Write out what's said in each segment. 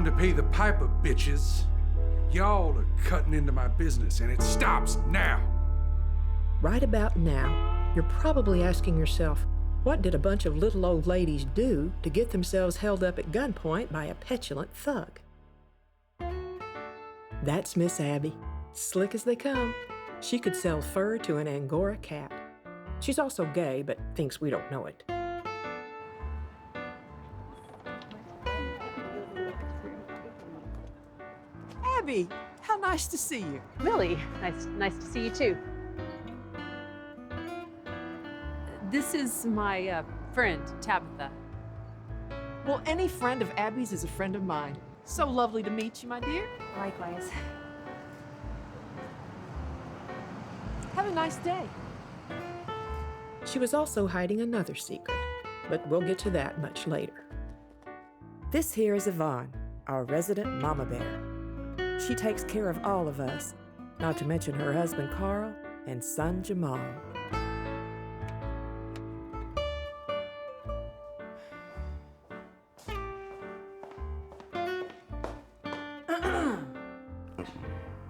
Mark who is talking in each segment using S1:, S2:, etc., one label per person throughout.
S1: time to pay the piper, bitches. Y'all are cutting into my business, and it stops now.
S2: Right about now, you're probably asking yourself, what did a bunch of little old ladies do to get themselves held up at gunpoint by a petulant thug? That's Miss Abby, slick as they come. She could sell fur to an Angora cat. She's also gay, but thinks we don't know it.
S3: Abby, how nice to see you.
S4: Really, nice to see you too. This is my friend, Tabitha.
S3: Well, any friend of Abby's is a friend of mine. So lovely to meet you, my dear.
S4: Likewise.
S3: Have a nice day.
S2: She was also hiding another secret, but we'll get to that much later. This here is Yvonne, our resident mama bear. She takes care of all of us, not to mention her husband Carl and son Jamal.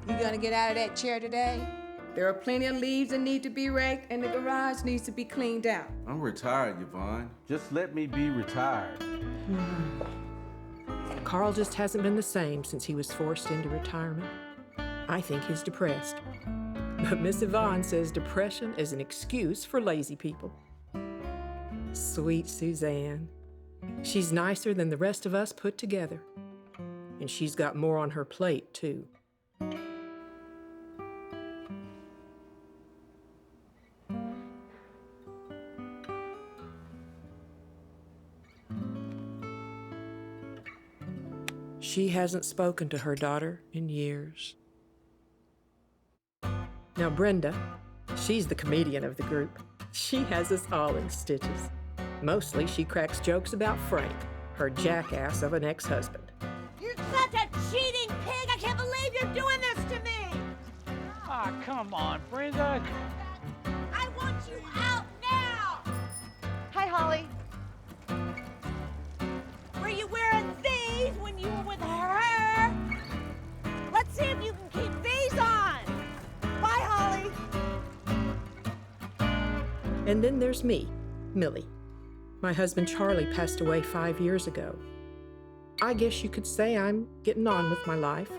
S5: You gonna get out of that chair today? There are plenty of leaves that need to be raked, and the garage needs to be cleaned out.
S6: I'm retired, Yvonne. Just let me be retired.
S2: Carl just hasn't been the same since he was forced into retirement. I think he's depressed. But Miss Yvonne says depression is an excuse for lazy people. Sweet Suzanne. She's nicer than the rest of us put together. And she's got more on her plate, too. She hasn't spoken to her daughter in years. Now Brenda, she's the comedian of the group. She has us all in stitches. Mostly she cracks jokes about Frank, her jackass of an ex-husband.
S7: You're such a cheating pig! I can't believe you're doing this to me!
S8: Ah, come on, Brenda.
S7: I want you out now!
S4: Hi, Holly.
S7: Were you wearing these when you were with her? Let's see if you can keep these on! Bye, Holly!
S2: And then there's me, Millie. My husband Charlie passed away 5 years ago. I guess you could say I'm getting on with my life.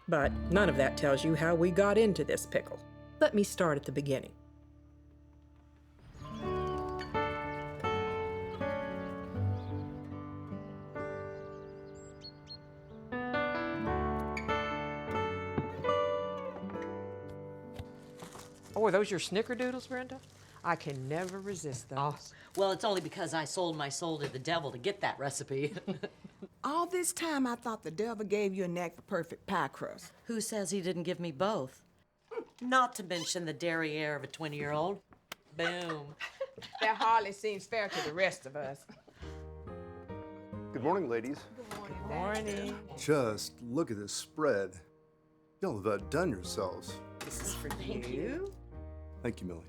S2: But none of that tells you how we got into this pickle. Let me start at the beginning. Oh, are those your snickerdoodles, Brenda? I can never resist those.
S9: Oh, well, it's only because I sold my soul to the devil to get that recipe.
S5: All this time, I thought the devil gave you a knack for perfect pie crust.
S9: Who says he didn't give me both? Not to mention the derriere of a 20-year-old. Boom.
S5: That hardly seems fair to the rest of us.
S10: Good morning, ladies.
S5: Good morning.
S10: Just look at this spread. Y'all have outdone yourselves.
S2: This is for you.
S10: Thank you, Millie.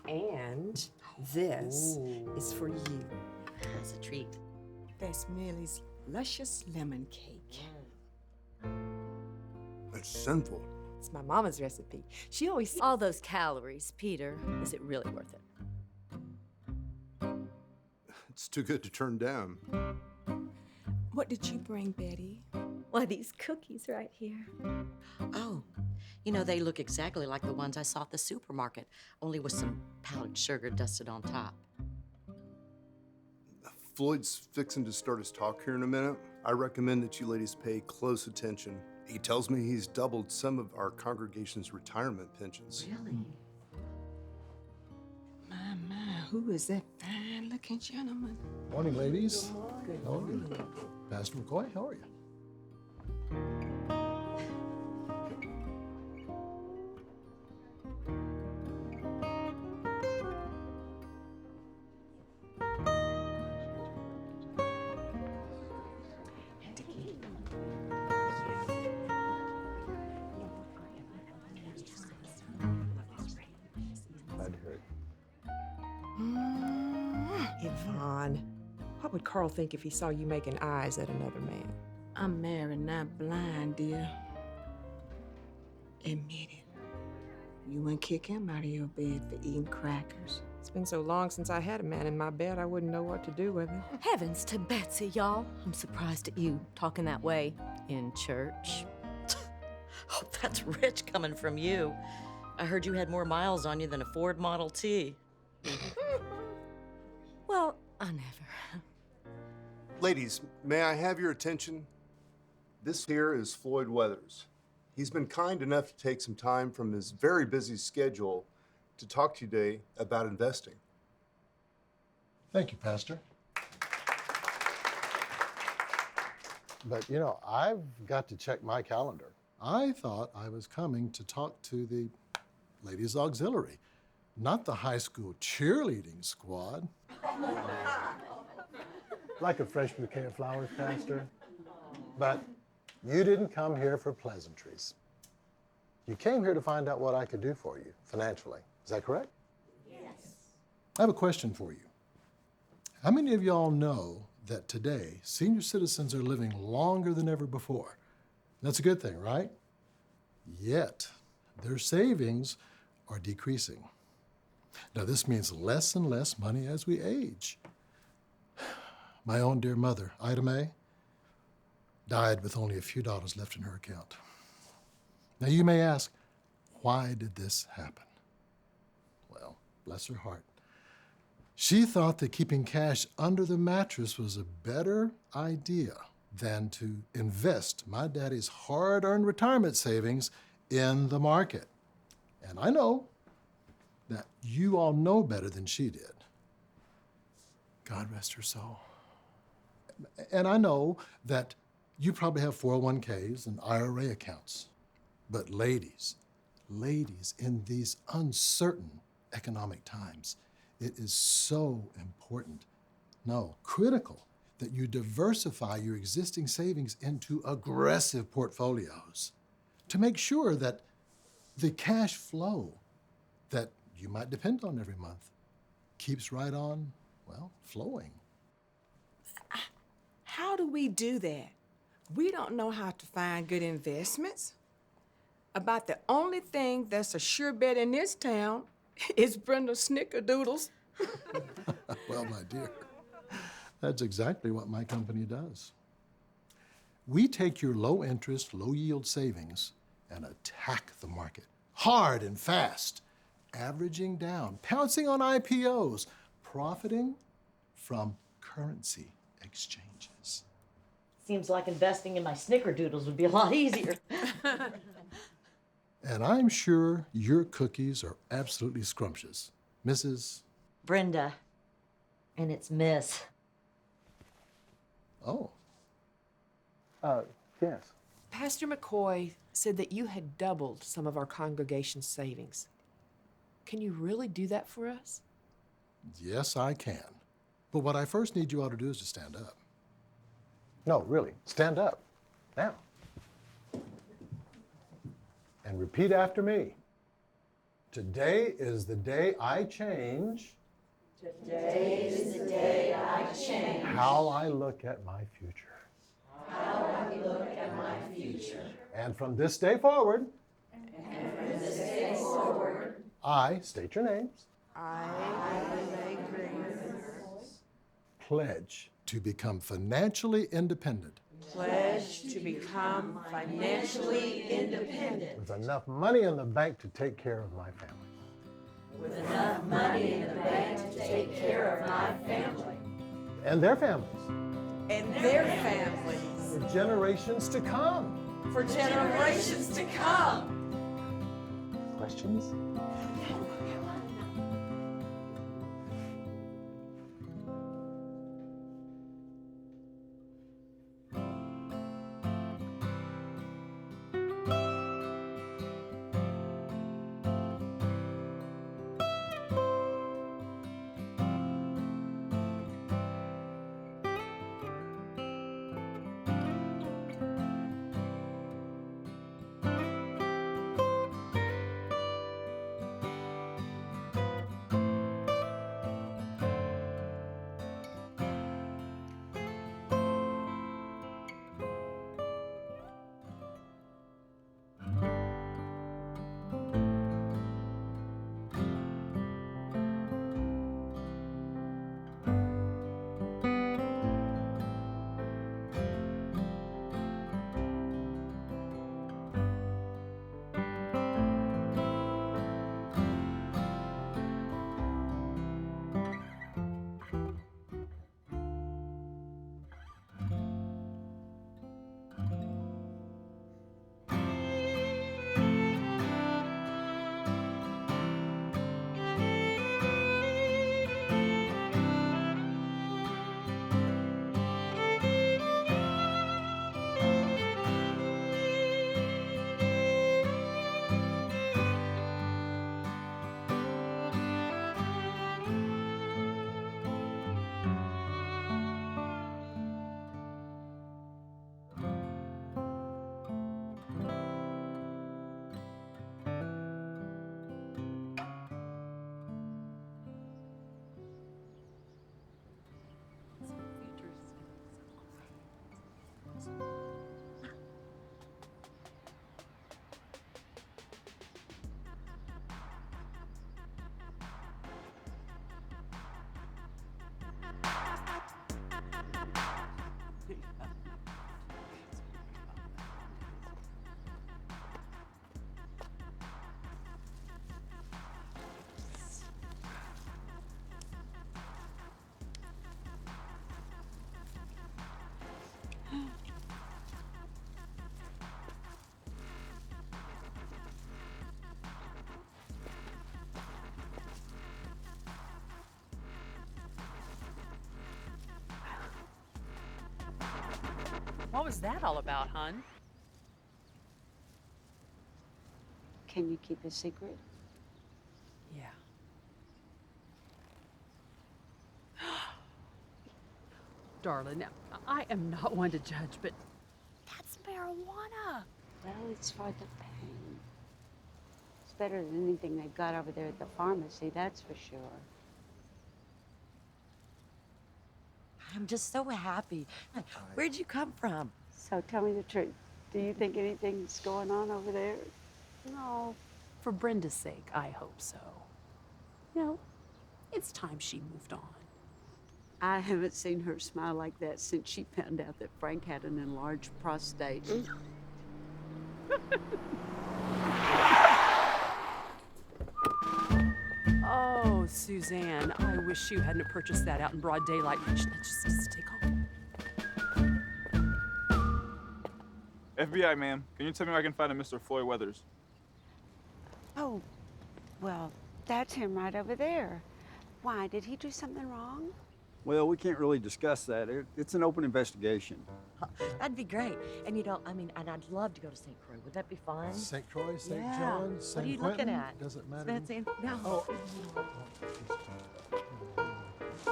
S2: And this is for you.
S9: That's a treat.
S5: That's Millie's luscious lemon cake.
S10: That's sinful.
S3: It's my mama's recipe. She always...
S4: All those calories, Peter. Is it really worth it?
S10: It's too good to turn down.
S5: What did you bring, Betty?
S4: Why, these cookies right here.
S9: Oh, you know, they look exactly like the ones I saw at the supermarket, only with some powdered sugar dusted on top.
S10: Floyd's fixing to start his talk here in a minute. I recommend that you ladies pay close attention. He tells me he's doubled some of our congregation's retirement pensions.
S9: Really?
S5: my, who is that fine-looking gentleman?
S11: Morning, ladies. How are you? Pastor McCoy, how are you? Glad to hear it.
S2: Yvonne, what would Carl think if he saw you making eyes at another man?
S5: I'm married, not blind, dear. Admit it. You wouldn't kick him out of your bed for eating crackers.
S2: It's been so long since I had a man in my bed, I wouldn't know what to do with him.
S4: Heavens to Betsy, y'all. I'm surprised at you talking that way in church.
S9: Oh, that's rich coming from you. I heard you had more miles on you than a Ford Model T.
S4: Well, I never.
S10: Ladies, may I have your attention? This here is Floyd Weathers. He's been kind enough to take some time from his very busy schedule to talk to you today about investing.
S11: Thank you, Pastor. But, you know, I've got to check my calendar. I thought I was coming to talk to the Ladies Auxiliary, not the high school cheerleading squad. Like a fresh bouquet of flowers, Pastor. But you didn't come here for pleasantries. You came here to find out what I could do for you financially. Is that correct? Yes. I have a question for you. How many of y'all know that today senior citizens are living longer than ever before? That's a good thing, right? Yet, their savings are decreasing. Now, this means less and less money as we age. My own dear mother, Ida Mae, died with only a few dollars left in her account. Now, you may ask, why did this happen? Well, bless her heart. She thought that keeping cash under the mattress was a better idea than to invest my daddy's hard-earned retirement savings in the market. And I know that you all know better than she did. God rest her soul. And I know that you probably have 401ks and IRA accounts. But ladies, in these uncertain economic times, it is so important, no, critical, that you diversify your existing savings into aggressive portfolios to make sure that the cash flow that you might depend on every month keeps right on, well, flowing.
S5: How do we do that? We don't know how to find good investments. About the only thing that's a sure bet in this town is Brenda's snickerdoodles.
S11: Well, my dear, that's exactly what my company does. We take your low-interest, low-yield savings and attack the market hard and fast, averaging down, pouncing on IPOs, profiting from currency exchanges.
S9: Seems like investing in my snickerdoodles would be a lot easier.
S11: And I'm sure your cookies are absolutely scrumptious. Mrs.
S9: Brenda, and it's Miss.
S11: Oh. Yes.
S3: Pastor McCoy said that you had doubled some of our congregation's savings. Can you really do that for us?
S11: Yes, I can. But what I first need you all to do is to stand up.
S12: No, really, stand up. Now. And repeat after me. Today is the day I change.
S13: Today is the day I change.
S12: How I look at my future.
S13: How I look at my future.
S12: And from this day forward.
S13: And from this day forward.
S12: I state your names.
S13: I
S11: Pledge to become financially independent.
S13: pledge to become financially independent.
S12: With enough money in the bank to take care of my family.
S13: With enough money in the bank to take care of my family.
S12: And their families.
S13: And their families.
S12: For generations to come.
S13: For generations to come.
S12: Questions?
S14: What was that all about, hon?
S15: Can you keep a secret?
S14: Yeah. Darling, now, I am not one to judge, but that's marijuana.
S15: Well, it's for the pain. It's better than anything they've got over there at the pharmacy, that's for sure.
S9: I'm just so happy. Where'd you come from?
S15: So tell me the truth. Do you think anything's going on over there?
S14: No. For Brenda's sake, I hope so. You know, it's time she moved on.
S15: I haven't seen her smile like that since she found out that Frank had an enlarged prostate.
S14: Oh, Suzanne, I wish you hadn't purchased that out in broad daylight. Let's just take home.
S16: FBI, ma'am. Can you tell me where I can find a Mr. Floyd Weathers?
S15: Oh, well, that's him right over there. Why, did he do something wrong?
S17: Well, we can't really discuss that. It's an open investigation.
S9: That'd be great. And and I'd love to go to St. Croix. Would that be fun?
S12: St. Croix, St.
S9: Yeah.
S12: John,
S9: What
S12: St.
S9: are you
S12: Quentin?
S9: looking at?
S12: Doesn't matter.
S9: No.
S12: Oh.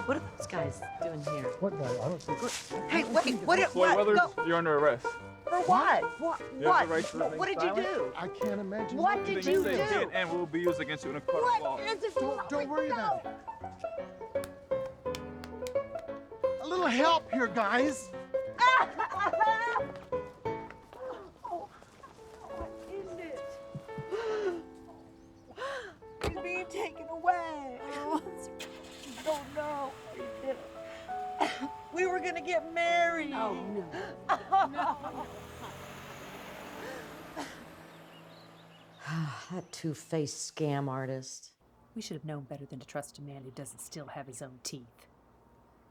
S9: What are those guys doing here?
S12: What guy? I don't think.
S9: Hey, wait,
S16: Floyd Weathers,
S9: Go.
S16: you're under arrest.
S9: For what?
S16: You have the right to remain
S9: What did you
S16: silent.
S9: do?
S12: I can't imagine.
S9: What did you do?
S16: And will be used against you in a court of law.
S12: Don't worry about it. A little help here, guys.
S7: He's being taken away. Oh no. We were gonna get married.
S15: Oh, no.
S9: That two-faced scam artist.
S14: We should have known better than to trust a man who doesn't still have his own teeth.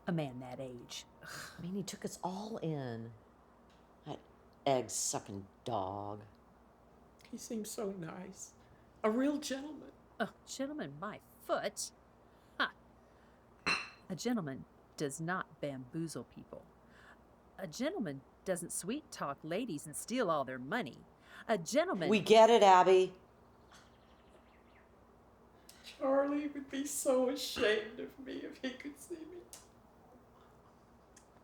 S14: A man that age.
S9: I mean, he took us all in. That egg-sucking dog.
S2: He seems so nice. A real gentleman.
S14: Oh, gentleman, my foot. Ha! A gentleman does not bamboozle people. A gentleman doesn't sweet-talk ladies and steal all their money. A gentleman...
S9: We get it, Abby.
S2: Charlie would be so ashamed of me if he could see me.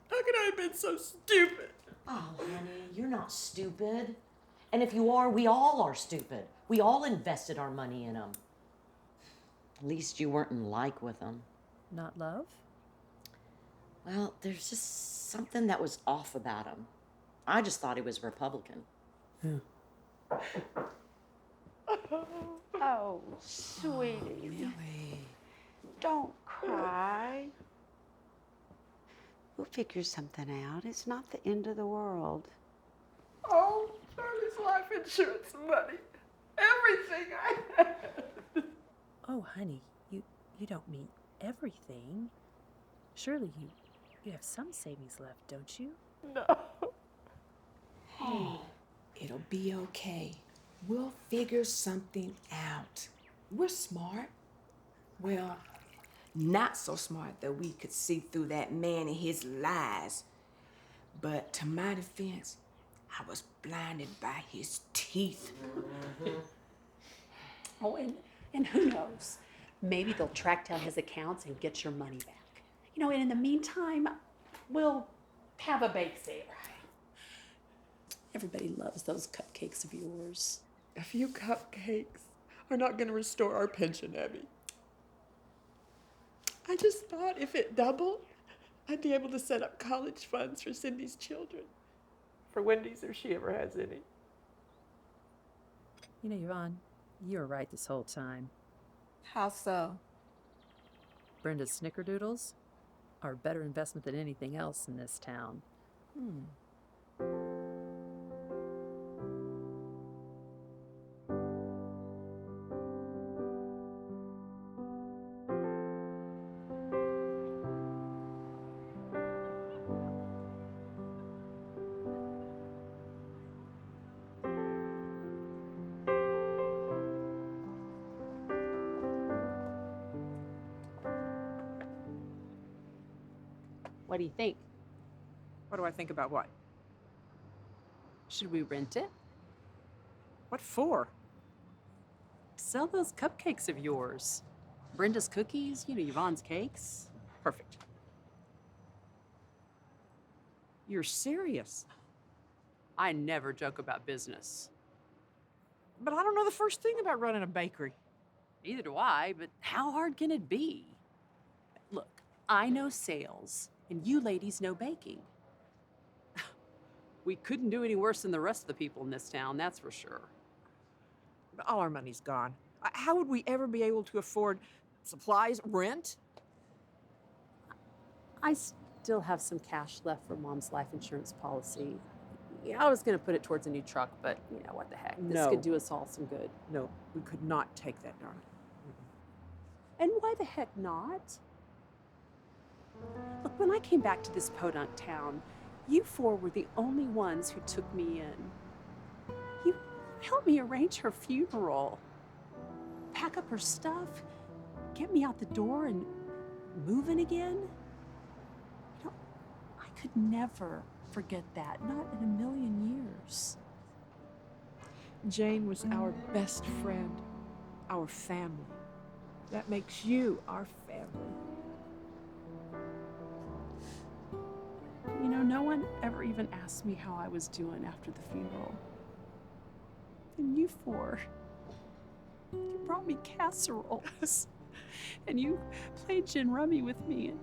S2: How could I have been so stupid?
S9: Oh, honey, you're not stupid. And if you are, we all are stupid. We all invested our money in him. At least you weren't in like with him.
S14: Not love?
S9: Well, there's just something that was off about him. I just thought he was Republican.
S15: Oh, sweetie.
S2: Really?
S15: Don't cry. We'll figure something out. It's not the end of the world.
S2: Oh, Charlie's life insurance money. Everything I had.
S14: Oh, honey, you don't mean everything. Surely you have some savings left, don't you?
S2: No.
S3: Hey, it'll be okay. We'll figure something out. We're smart. Well, not so smart that we could see through that man and his lies. But to my defense, I was blinded by his teeth.
S14: Oh, and who knows? Maybe they'll track down his accounts and get your money back. You know, and in the meantime, we'll have a bake sale. Everybody loves those cupcakes of yours.
S2: A few cupcakes are not going to restore our pension, Abby. I just thought if it doubled, I'd be able to set up college funds for Cindy's children. For Wendy's, if she ever has any.
S14: You know, Yvonne, you were right this whole time.
S7: How so?
S14: Brenda's snickerdoodles are a better investment than anything else in this town. What do you think?
S2: What do I think about what?
S18: Should we rent it?
S2: What for?
S18: Sell those cupcakes of yours. Brenda's cookies, Yvonne's cakes.
S2: Perfect. You're serious?
S18: I never joke about business.
S2: But I don't know the first thing about running a bakery.
S18: Neither do I, but how hard can it be? Look, I know sales, and you ladies know baking. We couldn't do any worse than the rest of the people in this town, that's for sure.
S2: All our money's gone. How would we ever be able to afford supplies, rent?
S18: I still have some cash left from Mom's life insurance policy. Yeah, I was going to put it towards a new truck, but what the heck. This
S2: No.
S18: could do us all some good.
S2: No, we could not take that, darling.
S18: And why the heck not? Look, when I came back to this podunk town, you four were the only ones who took me in. You helped me arrange her funeral, pack up her stuff, get me out the door and moving again. I could never forget that, not in a million years.
S2: Jane was our best friend, our family. That makes you our family.
S18: No one ever even asked me how I was doing after the funeral. And you four, you brought me casseroles. And you played gin rummy with me. And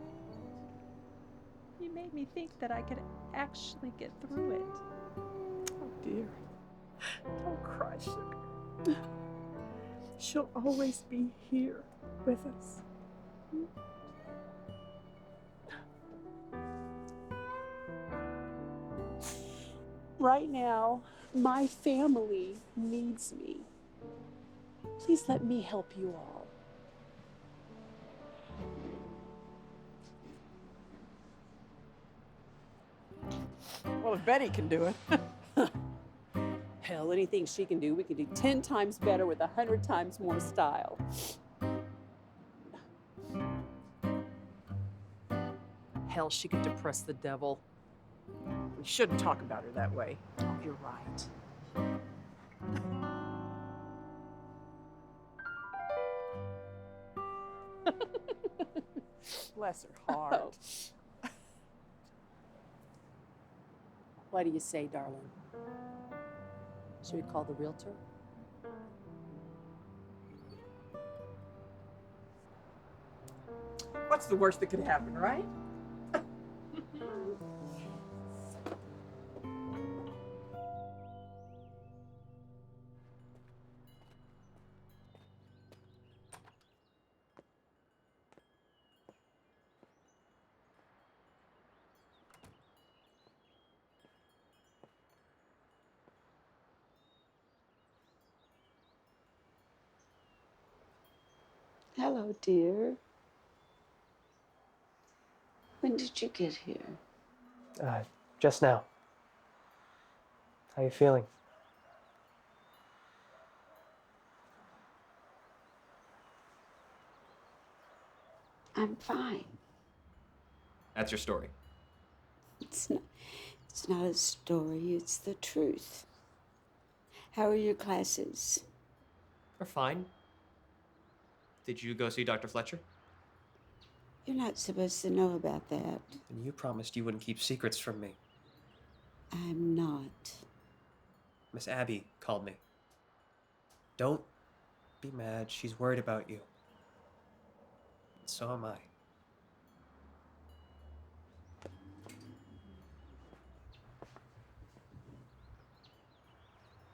S18: you made me think that I could actually get through it.
S2: Oh, dear. Don't cry, sugar. She'll always be here with us.
S18: Right now, my family needs me. Please let me help you all.
S2: Well, if Betty can do it.
S18: Hell, anything she can do, we can do 10 times better with 100 times more style. Hell, she could depress the devil.
S2: We shouldn't talk about her that way.
S18: Oh, you're right.
S2: Bless her heart.
S18: What do you say, darling? Should we call the realtor?
S2: What's the worst that could happen, right?
S15: Hello, dear. When did you get here?
S19: Just now. How you feeling?
S15: I'm fine.
S19: That's your story.
S15: It's not a story, it's the truth. How are your classes?
S19: We're fine. Did you go see Dr. Fletcher?
S15: You're not supposed to know about that.
S19: And you promised you wouldn't keep secrets from me.
S15: I'm not.
S19: Miss Abby called me. Don't be mad. She's worried about you. And so am I.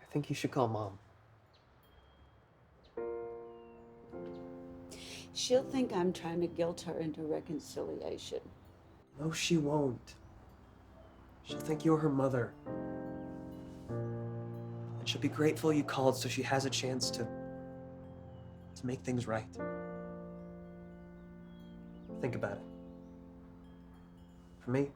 S19: I think you should call Mom.
S15: She'll think I'm trying to guilt her into reconciliation.
S19: No, she won't. She'll think you're her mother. And she'll be grateful you called so she has a chance to make things right. Think about it. For me,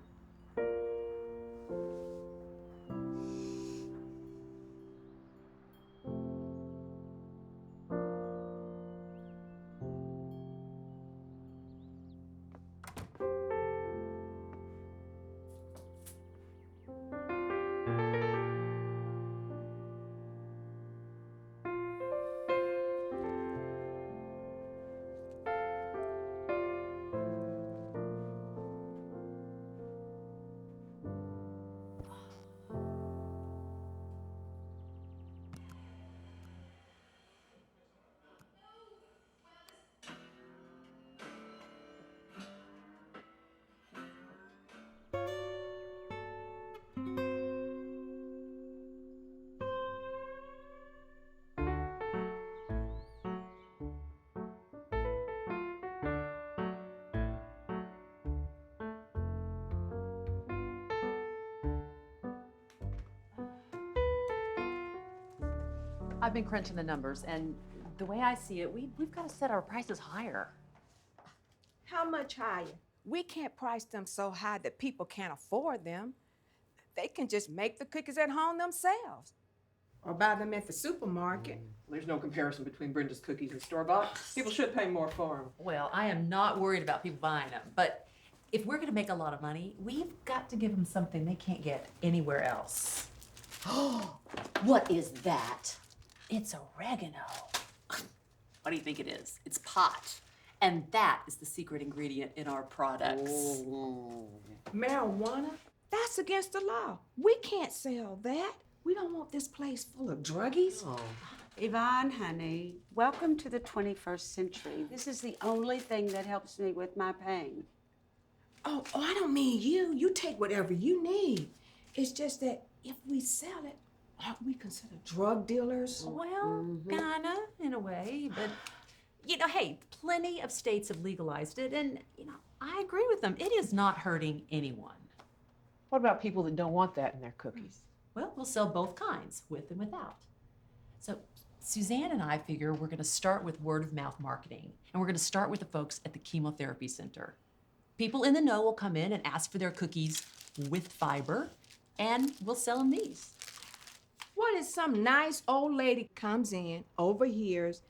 S14: I've been crunching the numbers, and the way I see it, we've got to set our prices higher.
S5: How much higher? We can't price them so high that people can't afford them. They can just make the cookies at home themselves or buy them at the supermarket.
S2: There's no comparison between Brenda's cookies and store-bought. People should pay more for them.
S14: Well, I am not worried about people buying them, but if we're going to make a lot of money, we've got to give them something they can't get anywhere else.
S9: What is that?
S14: It's oregano. What do you think it is? It's pot. And that is the secret ingredient in our products.
S5: Marijuana? That's against the law. We can't sell that. We don't want this place full of druggies.
S15: Oh. Yvonne, honey, welcome to the 21st century. This is the only thing that helps me with my pain.
S5: Oh, I don't mean you. You take whatever you need. It's just that if we sell it, aren't we considered drug dealers?
S14: Well, kinda, in a way, but hey, plenty of states have legalized it, and I agree with them. It is not hurting anyone.
S2: What about people that don't want that in their cookies?
S14: Well, we'll sell both kinds, with and without. So Suzanne and I figure we're going to start with word-of-mouth marketing, and we're going to start with the folks at the chemotherapy center. People in the know will come in and ask for their cookies with fiber, and we'll sell them these.
S5: What if some nice old lady comes in, overhears,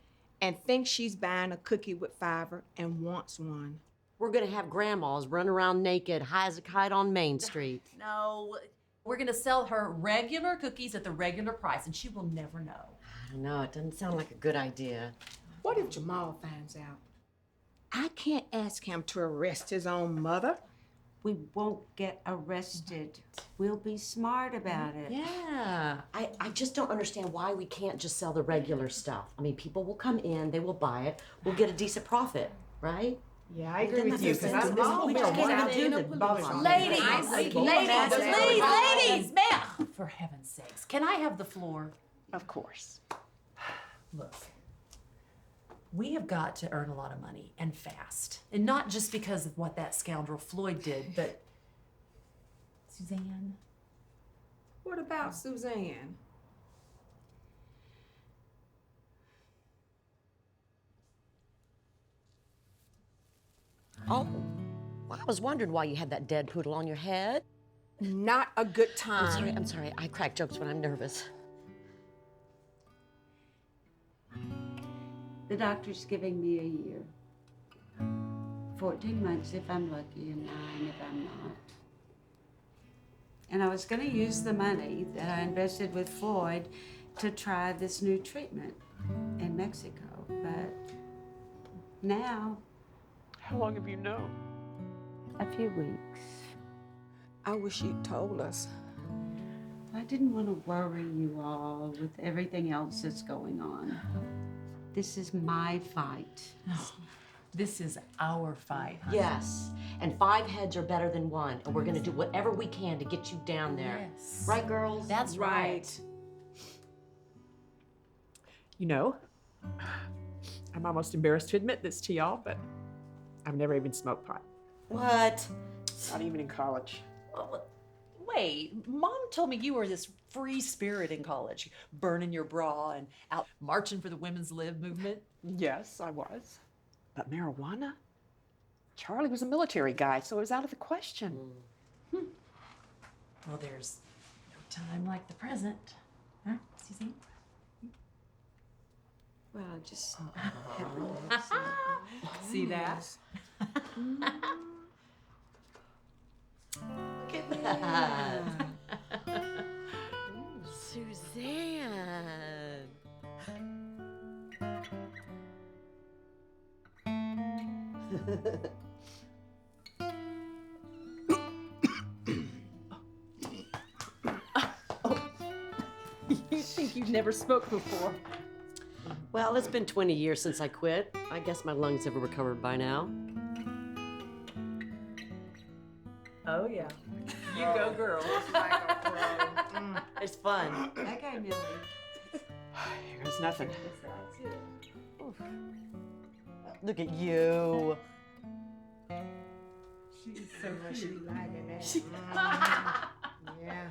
S5: and thinks she's buying a cookie with fiber and wants one?
S9: We're gonna have grandmas run around naked, high as a kite on Main Street.
S14: No, we're going to sell her regular cookies at the regular price, and she will never know.
S9: I don't know, it doesn't sound like a good idea.
S5: What if Jamal finds out? I can't ask him to arrest his own mother.
S15: We won't get arrested. We'll be smart about it.
S9: Yeah. I just don't understand why we can't just sell the regular stuff. I mean, people will come in, they will buy it, we'll get a decent profit, right?
S2: Yeah, I agree with you, because that's all
S9: we just can't do that bothers me.
S14: Ladies, ma'am! For heaven's sakes, can I have the floor?
S2: Of course.
S14: Look, we have got to earn a lot of money, and fast. And not just because of what that scoundrel Floyd did, but Suzanne.
S5: What about Suzanne?
S9: Oh, well, I was wondering why you had that dead poodle on your head.
S5: Not a good time.
S9: I'm sorry. I crack jokes when I'm nervous.
S15: The doctor's giving me a year. 14 months if I'm lucky and 9 if I'm not. And I was gonna use the money that I invested with Floyd to try this new treatment in Mexico, but now...
S2: How long have you known?
S15: A few weeks.
S5: I wish you'd told us.
S15: I didn't want to worry you all with everything else that's going on. This is my fight.
S14: This is our fight, honey.
S9: Yes, and 5 heads are better than 1, and we're gonna do whatever we can to get you down there.
S14: Yes.
S9: Right, girls?
S14: That's right.
S2: I'm almost embarrassed to admit this to y'all, but I've never even smoked pot.
S9: What?
S2: Not even in college.
S14: Wait, Mom told me you were this free spirit in college, burning your bra and out marching for the women's lib movement.
S2: Yes, I was. But marijuana? Charlie was a military guy, so it was out of the question.
S14: Well, there's no time like the present. Huh, Suzanne?
S15: Well, I just...
S14: See that? Look at that.
S9: Suzanne.
S14: You think you've never smoked before?
S9: Well, it's been 20 years since I quit. I guess my lungs have recovered by now.
S14: Oh, yeah. You go, girl.
S9: It's fun.
S15: Okay, Millie.
S2: Here goes nothing.
S9: Look at you.
S5: She's so much liking that. Yeah.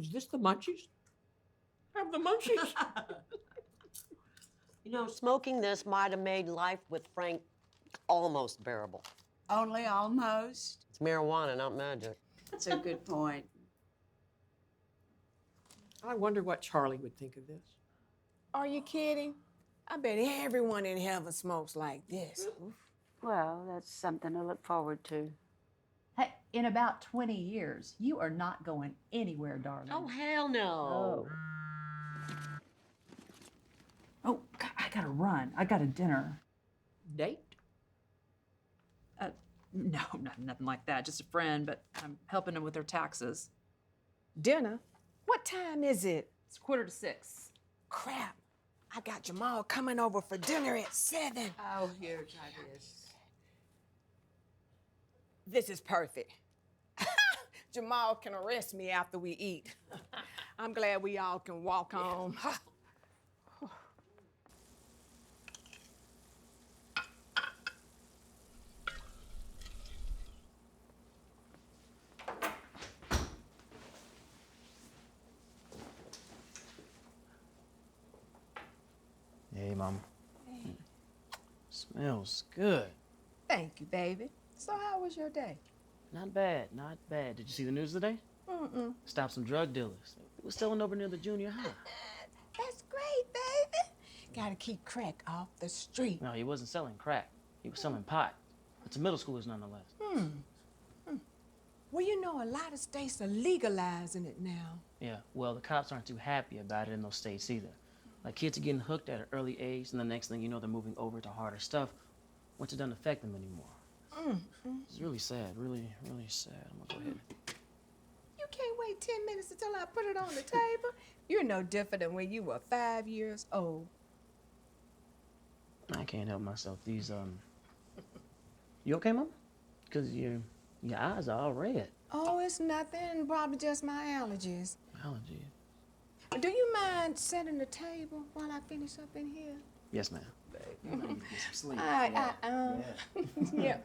S2: Is this the munchies? Have the munchies?
S9: You know, smoking this might have made life with Frank almost bearable.
S15: Only almost.
S9: It's marijuana, not magic.
S15: That's a good point.
S2: I wonder what Charlie would think of this.
S5: Are you kidding? I bet everyone in heaven smokes like this.
S15: Well, that's something to look forward to.
S14: Hey, in about 20 years, you are not going anywhere, darling.
S9: Oh, hell no.
S14: Oh, God, I gotta run. I got a dinner.
S2: Date?
S14: No, nothing like that. Just a friend, but I'm helping them with their taxes.
S5: Dinner? What time is it?
S14: It's 5:45.
S5: Crap. I got Jamal coming over for dinner at 7.
S15: Oh, here, try this.
S5: This is perfect. Jamal can arrest me after we eat. I'm glad we all can walk home.
S20: Hey, Mom. Smells good.
S5: Thank you, baby. So how was your day?
S20: Not bad, not bad. Did you see the news today?
S5: Mm-mm.
S20: Stopped some drug dealers. It was selling over near the junior high.
S5: That's great, baby. Gotta keep crack off the street.
S20: No, he wasn't selling crack. He was selling pot. But to middle schoolers nonetheless.
S5: Well, you know, a lot of states are legalizing it now.
S20: Yeah, well, the cops aren't too happy about it in those states either. Like, kids are getting hooked at an early age, and the next thing you know, they're moving over to harder stuff, which it doesn't affect them anymore. It's really sad, really, really sad. I'm gonna go ahead.
S5: You can't wait 10 minutes until I put it on the table. You're no different than when you were 5 years old.
S20: I can't help myself. These, You okay, Mom? Because your eyes are all red.
S5: Oh, it's nothing. Probably just my allergies.
S20: Allergies?
S5: Do you mind setting the table while I finish up in here?
S20: Yes, ma'am. You might need to get some sleep.
S5: Yeah.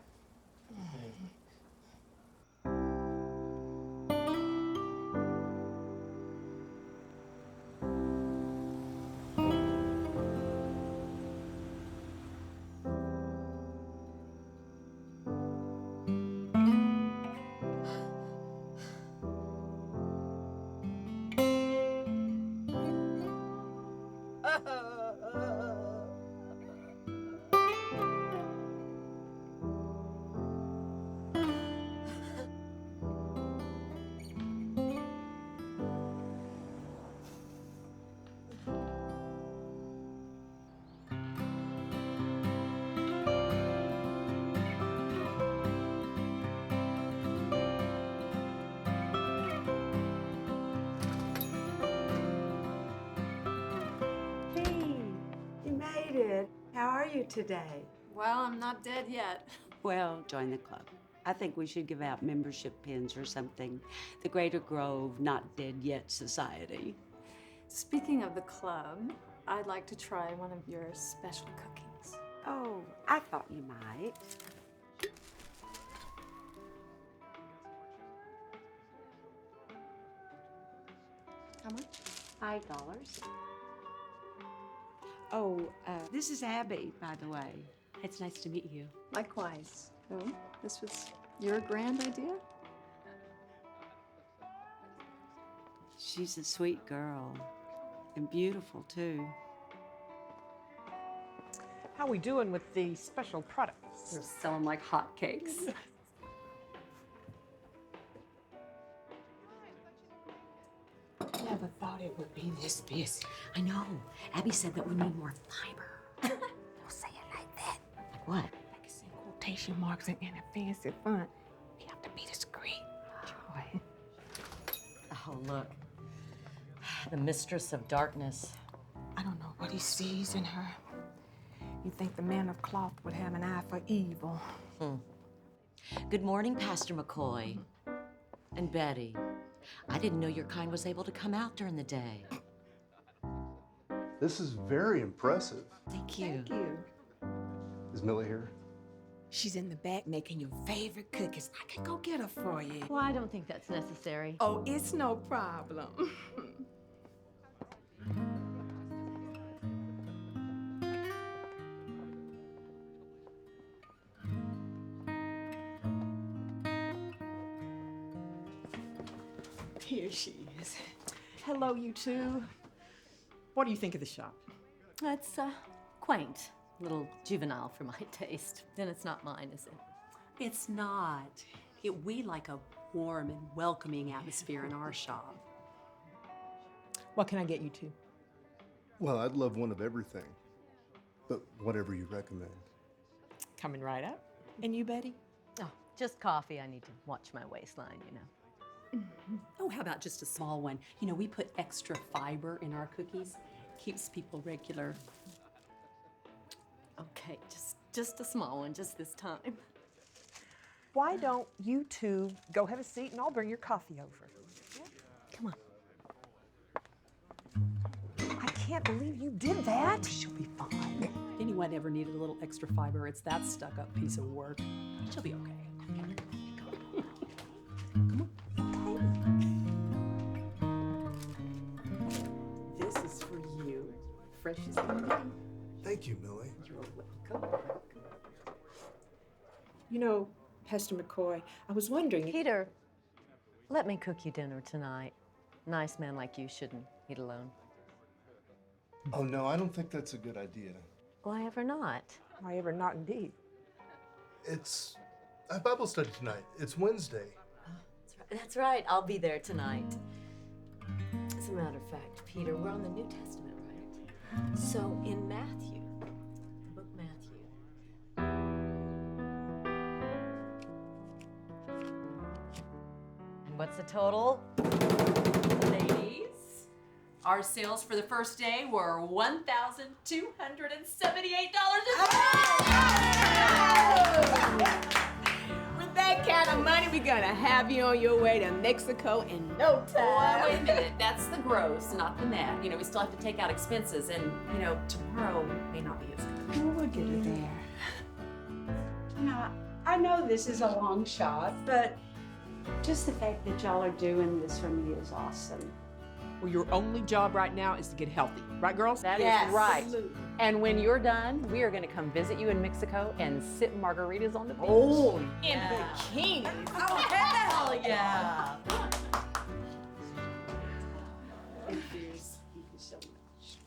S15: you today?
S21: Well, I'm not dead yet.
S15: Well, join the club. I think we should give out membership pins or something. The Greater Grove Not Dead Yet Society.
S21: Speaking of the club, I'd like to try one of your special cookies.
S15: Oh, I thought you might.
S21: How much?
S15: $5. Oh, this is Abby, by the way. It's nice to meet you.
S21: Likewise. Oh, this was your grand idea?
S15: She's a sweet girl. And beautiful, too.
S2: How we doing with the special products?
S21: They're selling like hotcakes.
S3: Never thought it would be this busy.
S9: I know. Abby said that we need more fiber.
S3: Don't say it like that.
S9: Like what?
S3: Like it's in quotation marks and in a fancy font. We have to be discreet. Joy.
S9: Oh, look. The mistress of darkness.
S3: I don't know what he sees in her. You think the man of cloth would have an eye for evil?
S9: Good morning, Pastor McCoy. And Betty. I didn't know your kind was able to come out during the day.
S10: This is very impressive.
S9: Thank you.
S3: Thank you.
S10: Is Millie here?
S3: She's in the back making your favorite cookies. I can go get her for you.
S4: Well, I don't think that's necessary.
S3: Oh, it's no problem. Here she is.
S2: Hello, you two. What do you think of the shop?
S4: It's quaint, a little juvenile for my taste. Then it's not mine, is it?
S18: It's not. We like a warm and welcoming atmosphere in our shop.
S2: What can I get you two?
S10: Well, I'd love one of everything, but whatever you recommend.
S2: Coming right up. And you, Betty?
S4: Oh, just coffee. I need to watch my waistline, you know.
S18: Oh, how about just a small one? You know, we put extra fiber in our cookies. Keeps people regular.
S4: Okay, just a small one, just this time.
S2: Why don't you two go have a seat and I'll bring your coffee over? Come on. I can't believe you did that.
S18: She'll be fine. If anyone ever needed a little extra fiber, it's that stuck-up piece of work. She'll be okay.
S2: This is for you. Fresh as can be.
S10: Thank you, Millie.
S2: You're welcome. You know, Pastor McCoy, I was wondering...
S4: Peter, let me cook you dinner tonight. Nice man like you shouldn't eat alone.
S10: Oh, no, I don't think that's a good idea.
S4: Why ever not?
S2: Why ever not indeed?
S10: It's a Bible study tonight. It's Wednesday.
S4: That's right. I'll be there tonight. As a matter of fact, Peter, we're on the New Testament, right? So in Matthew, the book Matthew. And what's the total?
S18: Ladies, our sales for the first day were $1,278.
S3: With that kind of money, we're gonna have you on your way to Mexico in no time.
S18: Well, wait a minute. That's the gross, not the net. You know, we still have to take out expenses, and, you know, tomorrow may not be as good.
S3: Well, we'll get her there.
S15: Now, I know this is a long shot, but just the fact that y'all are doing this for me is awesome.
S2: Well, your only job right now is to get healthy. Right, girls?
S4: That is right. And when you're done, we are going to come visit you in Mexico and sip margaritas on the beach.
S3: Oh, in bikinis.
S18: Oh, hell yeah!
S15: Thank you so much.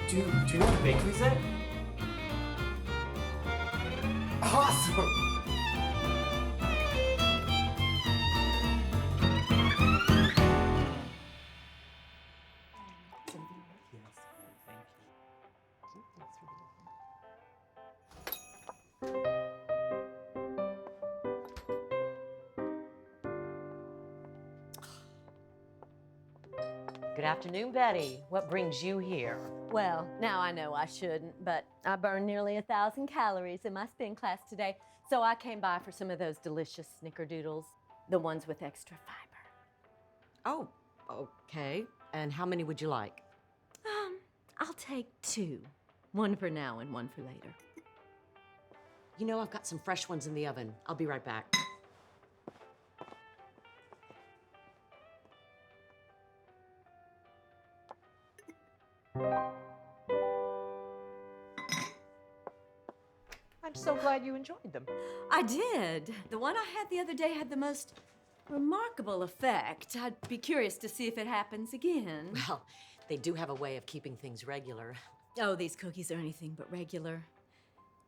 S19: Do you know what bakery's at? Awesome!
S9: Good afternoon, Betty. What brings you here?
S4: Well, now I know I shouldn't, but I burned nearly 1,000 calories in my spin class today, so I came by for some of those delicious snickerdoodles, the ones with extra fiber.
S9: Oh, okay. And how many would you like?
S4: I'll take 2. One for now and one for later.
S9: You know, I've got some fresh ones in the oven. I'll be right back.
S2: I'm so glad you enjoyed them.
S4: I did. The one I had the other day had the most remarkable effect. I'd be curious to see if it happens again.
S9: Well, they do have a way of keeping things regular.
S4: Oh, these cookies are anything but regular.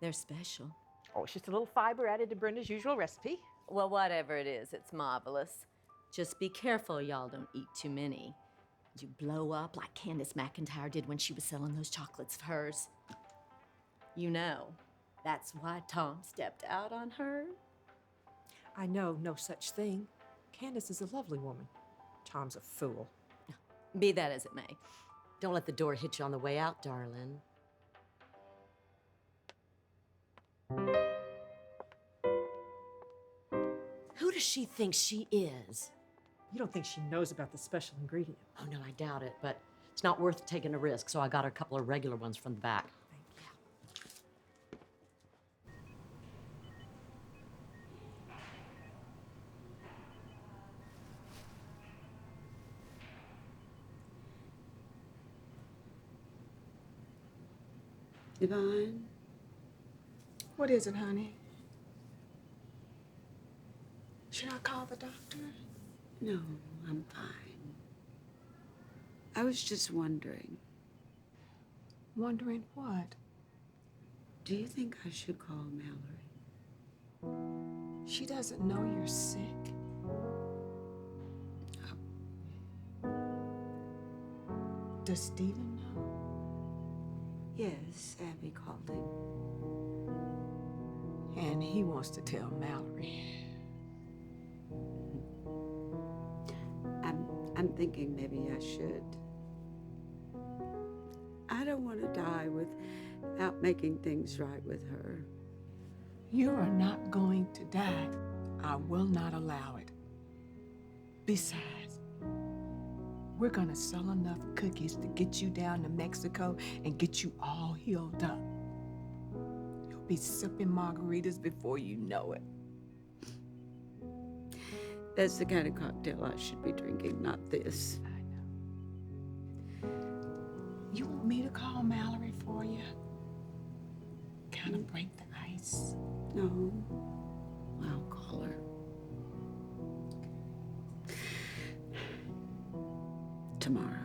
S4: They're special.
S2: Oh, it's just a little fiber added to Brenda's usual recipe.
S4: Well, whatever it is, it's marvelous. Just be careful y'all don't eat too many. You blow up like Candace McIntyre did when she was selling those chocolates of hers. You know, that's why Tom stepped out on her.
S2: I know no such thing. Candace is a lovely woman. Tom's a fool.
S4: Be that as it may.
S9: Don't let the door hit you on the way out, darling. Who does she think she is?
S2: You don't think she knows about the special ingredient?
S9: Oh, no, I doubt it, but it's not worth taking a risk, so I got her a couple of regular ones from the back.
S15: Yvonne?
S5: What is it, honey? Should I call the doctor?
S15: No, I'm fine. I was just wondering.
S5: Wondering what?
S15: Do you think I should call Mallory?
S5: She doesn't know you're sick. Does Stephen know?
S15: Yes, Abby called him.
S5: And he wants to tell Mallory.
S15: I'm thinking maybe I should. I don't want to die without making things right with her.
S5: You are not going to die. I will not allow it. Besides, we're gonna sell enough cookies to get you down to Mexico and get you all healed up. You'll be sipping margaritas before you know it.
S15: That's the kind of cocktail I should be drinking, not this.
S5: I know. You want me to call Mallory for you? Kind of break the ice?
S15: No, I'll call her. Tomorrow.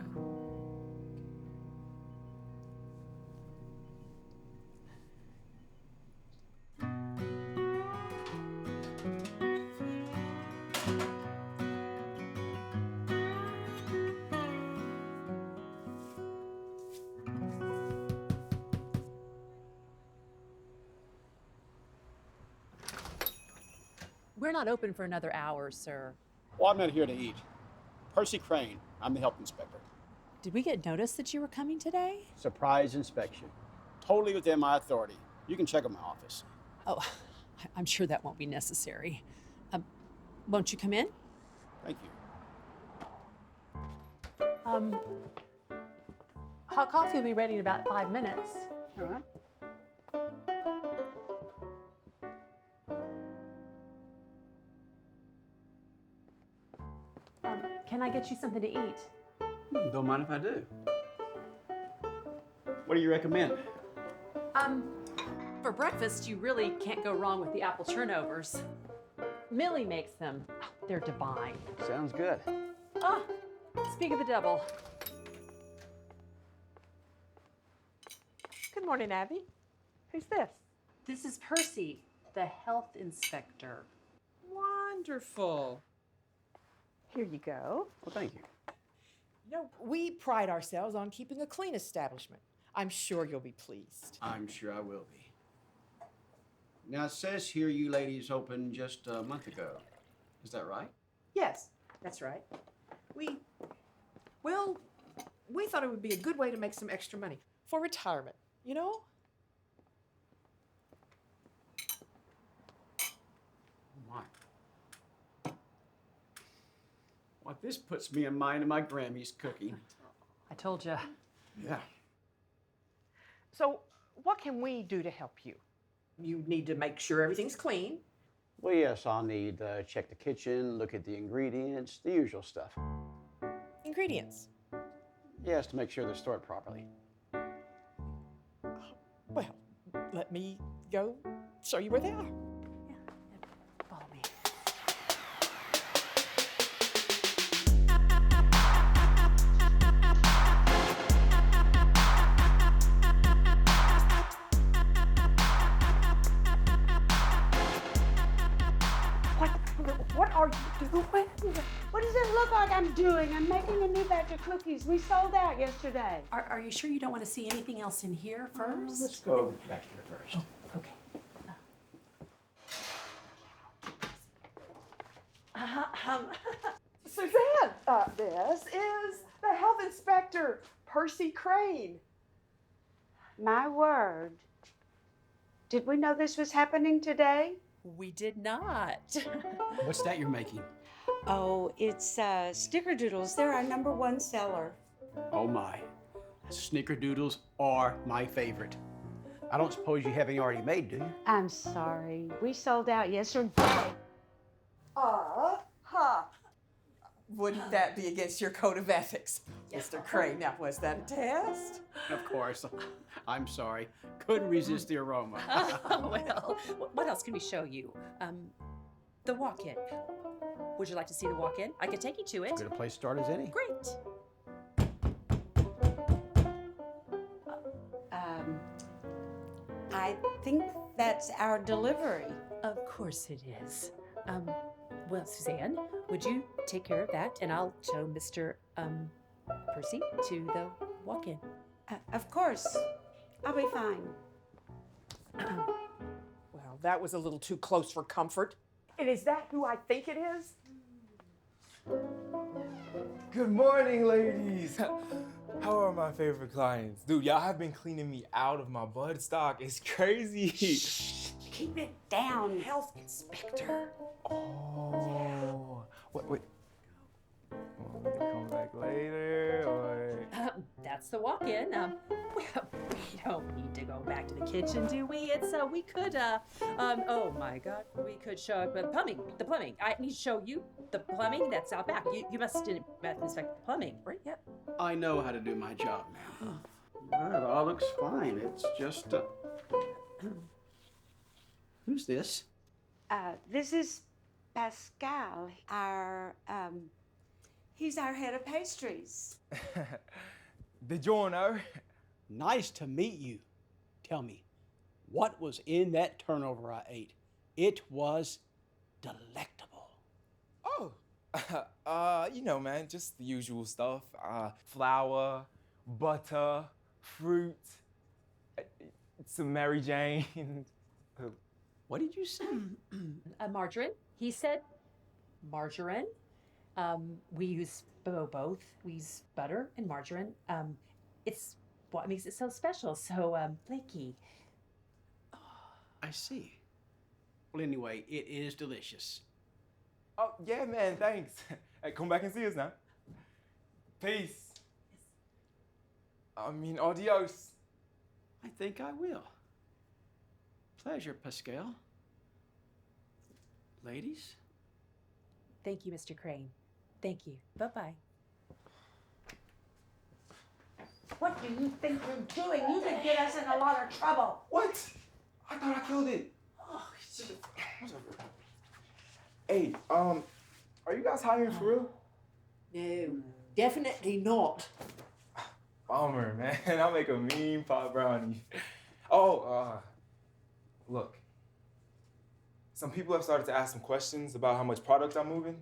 S1: We're not open for another hour, sir.
S22: Well, I'm not here to eat. Percy Crane. I'm the health inspector.
S1: Did we get notice that you were coming today?
S22: Surprise inspection. Totally within my authority. You can check out my office.
S1: Oh, I'm sure that won't be necessary. Won't you come in?
S22: Thank you.
S1: Hot coffee will be ready in about 5 minutes.
S22: All right.
S1: Can I get you something to eat?
S22: Don't mind if I do. What do you recommend?
S1: For breakfast, you really can't go wrong with the apple turnovers. Millie makes them. They're divine.
S22: Sounds good.
S1: Ah, speak of the devil.
S2: Good morning, Abby. Who's this?
S14: This is Percy, the health inspector.
S2: Wonderful. Here you go.
S22: Well, thank you.
S2: You know, we pride ourselves on keeping a clean establishment. I'm sure you'll be pleased.
S22: I'm sure I will be. Now, it says here you ladies opened just a month ago. Is that right?
S2: Yes, that's right. We thought it would be a good way to make some extra money for retirement, you know?
S22: My. Well, this puts me in mind of my Grammy's cooking.
S14: I told you.
S22: Yeah.
S2: So, what can we do to help you? You need to make sure everything's clean.
S22: Well, yes, I'll need to check the kitchen, look at the ingredients, the usual stuff.
S2: Ingredients?
S22: Yes, to make sure they're stored properly.
S2: Well, let me go show you where they are.
S14: Follow me.
S2: What are you doing?
S15: What does it look like I'm doing? I'm making a new batch of cookies. We sold out yesterday.
S14: Are you sure you don't want to see anything else in here first?
S22: Let's go back here first.
S14: Okay.
S2: Suzanne, this is the health inspector, Percy Crane.
S15: My word. Did we know this was happening today?
S14: We did not.
S22: What's that you're making?
S15: Oh, it's snickerdoodles. They're our #1 seller.
S22: Oh my. Snickerdoodles are my favorite. I don't suppose you have any already made, do you?
S15: I'm sorry. We sold out yesterday.
S2: Wouldn't that be against your code of ethics, Mr. Crane? Now, was that a test?
S22: Of course. I'm sorry. Couldn't resist the aroma.
S14: Well, what else can we show you? The walk-in. Would you like to see the walk-in? I could take you to it.
S22: As good a place to start as any.
S14: Great.
S15: I think that's our delivery.
S14: Of course it is. Well, Suzanne, would you take care of that, and I'll show Mr. Percy to the walk-in.
S15: Of course. I'll be fine.
S2: Well, that was a little too close for comfort. And is that who I think it is?
S6: Good morning, ladies. How are my favorite clients? Dude, y'all have been cleaning me out of my bud stock. It's crazy.
S15: Shh. Keep it down.
S2: Health inspector.
S6: Oh. Wait. Want me to come back later, or?
S14: That's the walk-in. Well, we don't need to go back to the kitchen, do we? We could, oh my God, we could show the plumbing. I need to show you the plumbing that's out back. You must inspect the plumbing, right? Yep.
S22: I know how to do my job, ma'am. Well, it all looks fine. It's just, who's this?
S15: This is Pascal, he's our head of pastries.
S6: Buongiorno.
S22: Nice to meet you. Tell me, what was in that turnover I ate? It was delectable.
S6: Oh, you know, man, just the usual stuff. Flour, butter, fruit, some Mary Jane.
S22: What did you say?
S14: Margarine. He said margarine. We use both. We use butter and margarine. It's what makes it so special, so flaky.
S22: I see. Well, anyway, it is delicious.
S6: Oh, yeah, man, thanks. Hey, come back and see us now. Peace. I mean, adios.
S22: I think I will. Pleasure, Pascal. Ladies?
S14: Thank you, Mr. Crane. Thank you. Bye-bye.
S15: What do you think you're doing? You could get us in a lot of trouble.
S6: What? I thought I killed it. Oh, shit. Hey, are you guys hiring for real?
S2: No, definitely not.
S6: Bummer, man. I'll make a mean pot brownie. Look. Some people have started to ask some questions about how much product I'm moving.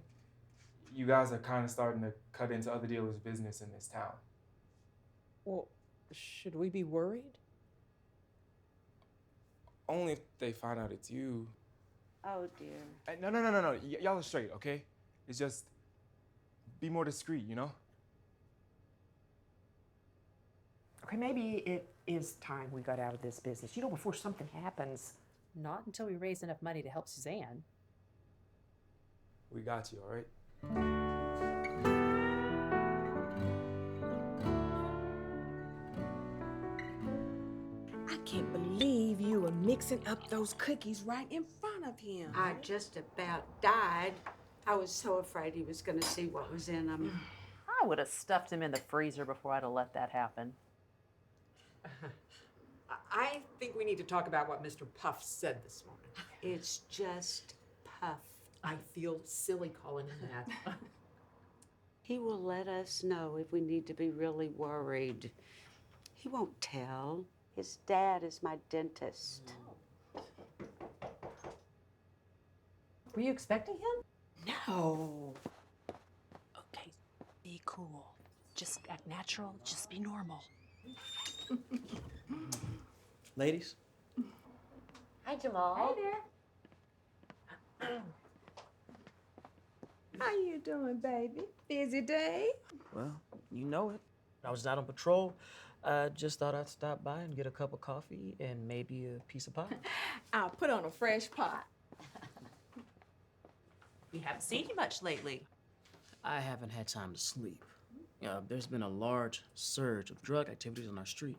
S6: You guys are kind of starting to cut into other dealers' business in this town.
S2: Well, should we be worried?
S6: Only if they find out it's you.
S15: Oh, dear.
S6: No. Y'all are straight, okay? It's just, be more discreet, you know?
S2: Okay, maybe it is time we got out of this business. You know, before something happens.
S14: Not until we raise enough money to help Suzanne.
S6: We got you, all right?
S3: I can't believe you were mixing up those cookies right in front of him.
S15: I just about died. I was so afraid he was going to see what was in them.
S1: I would have stuffed him in the freezer before I'd have let that happen.
S2: I think we need to talk about what Mr. Puff said this morning.
S15: It's just Puff.
S2: I feel silly calling him that.
S15: He will let us know if we need to be really worried. He won't tell. His dad is my dentist.
S1: Were you expecting him?
S3: No.
S14: Okay, be cool. Just act natural, just be normal.
S19: Ladies?
S9: Hi, Jamal.
S3: Hey there. How you doing, baby? Busy day?
S20: Well, you know it. I was out on patrol. Just thought I'd stop by and get a cup of coffee and maybe a piece of pie.
S3: I'll put on a fresh pot.
S1: We haven't seen you much lately.
S20: I haven't had time to sleep. There's been a large surge of drug activities on our street.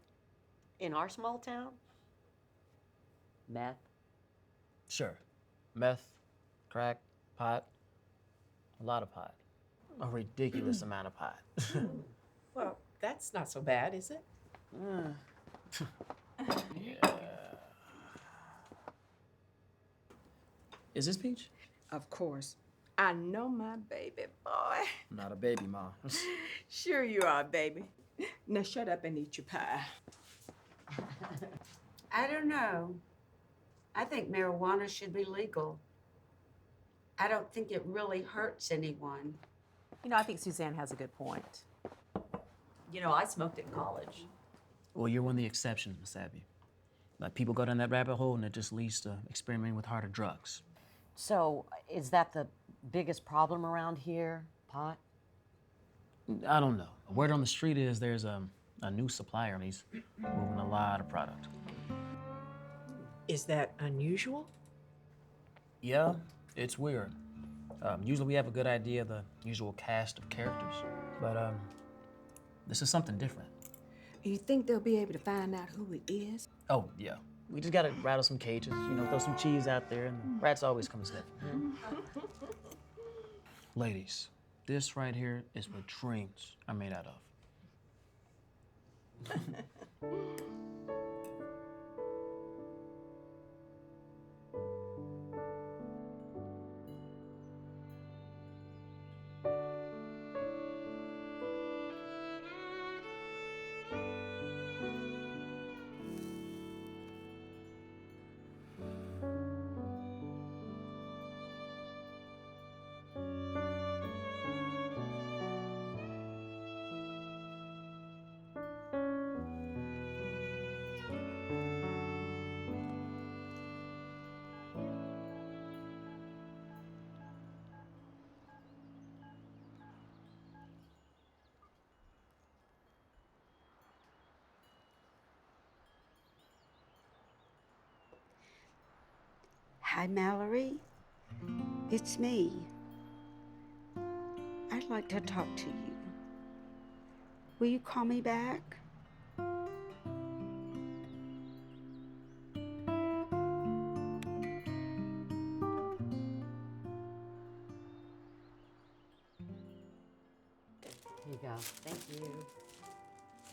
S9: In our small town? Meth?
S20: Sure. Meth, crack, pot, a lot of pot. A ridiculous amount of pot.
S2: Well, that's not so bad, is it?
S20: Yeah. Is this Peach?
S3: Of course. I know my baby boy.
S20: Not a baby, Ma.
S3: Sure you are, baby. Now shut up and eat your pie.
S15: I don't know. I think marijuana should be legal. I don't think it really hurts anyone.
S1: You know, I think Suzanne has a good point. You know, I smoked it in college.
S20: Well, you're one of the exceptions, Miss Abby. Like, people go down that rabbit hole and it just leads to experimenting with harder drugs.
S9: So, is that the biggest problem around here? Pot?
S20: I don't know. Word on the street is there's a new supplier and he's moving a lot of product.
S2: Is that unusual?
S20: Yeah, it's weird. Usually we have a good idea of the usual cast of characters, but this is something different.
S3: You think they'll be able to find out who it is?
S20: Oh, yeah. We just gotta rattle some cages, you know, throw some cheese out there, and the rats always come sniffing. Ladies, this right here is what dreams are made out of.
S15: Hi, Mallory. It's me. I'd like to talk to you. Will you call me back?
S9: Here you go. Thank you.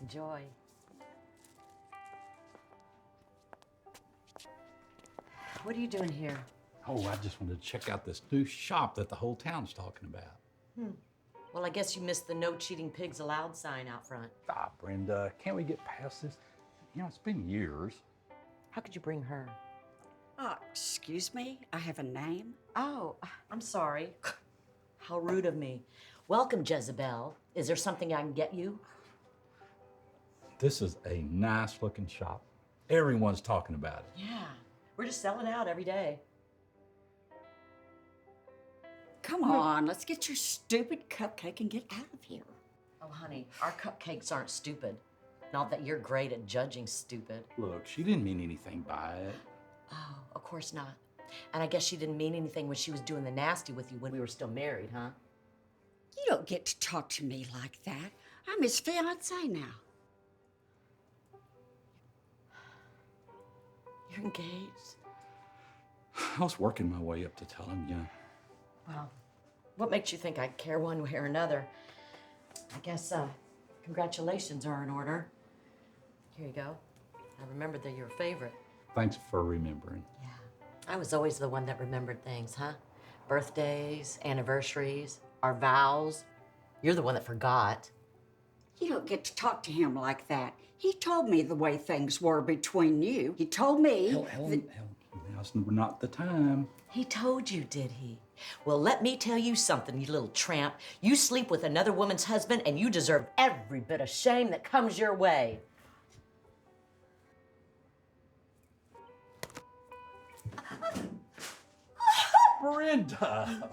S9: Enjoy. What are you doing here?
S8: Oh, I just wanted to check out this new shop that the whole town's talking about.
S9: Well, I guess you missed the no cheating pigs allowed sign out front.
S8: Ah, Brenda, can't we get past this? You know, it's been years.
S9: How could you bring her?
S11: Excuse me? I have a name?
S9: Oh, I'm sorry. How rude of me. Welcome, Jezebel. Is there something I can get you?
S8: This is a nice looking shop. Everyone's talking about it.
S9: Yeah, we're just selling out every day.
S11: Come on, let's get your stupid cupcake and get out of here.
S9: Oh, honey, our cupcakes aren't stupid. Not that you're great at judging stupid.
S8: Look, she didn't mean anything by it.
S9: Oh, of course not. And I guess she didn't mean anything when she was doing the nasty with you when we were still married, huh?
S11: You don't get to talk to me like that. I'm his fiancée now.
S9: You're engaged?
S8: I was working my way up to tell him, yeah.
S9: Well, what makes you think I'd care one way or another? I guess, congratulations are in order. Here you go. I remembered they're your favorite.
S8: Thanks for remembering.
S9: I was always the one that remembered things, huh? Birthdays, anniversaries, our vows. You're the one that forgot.
S11: You don't get to talk to him like that. He told me the way things were between you. He told me
S8: Helen, now's not the time.
S9: He told you, did he? Well, let me tell you something, you little tramp. You sleep with another woman's husband and you deserve every bit of shame that comes your way.
S8: Brenda!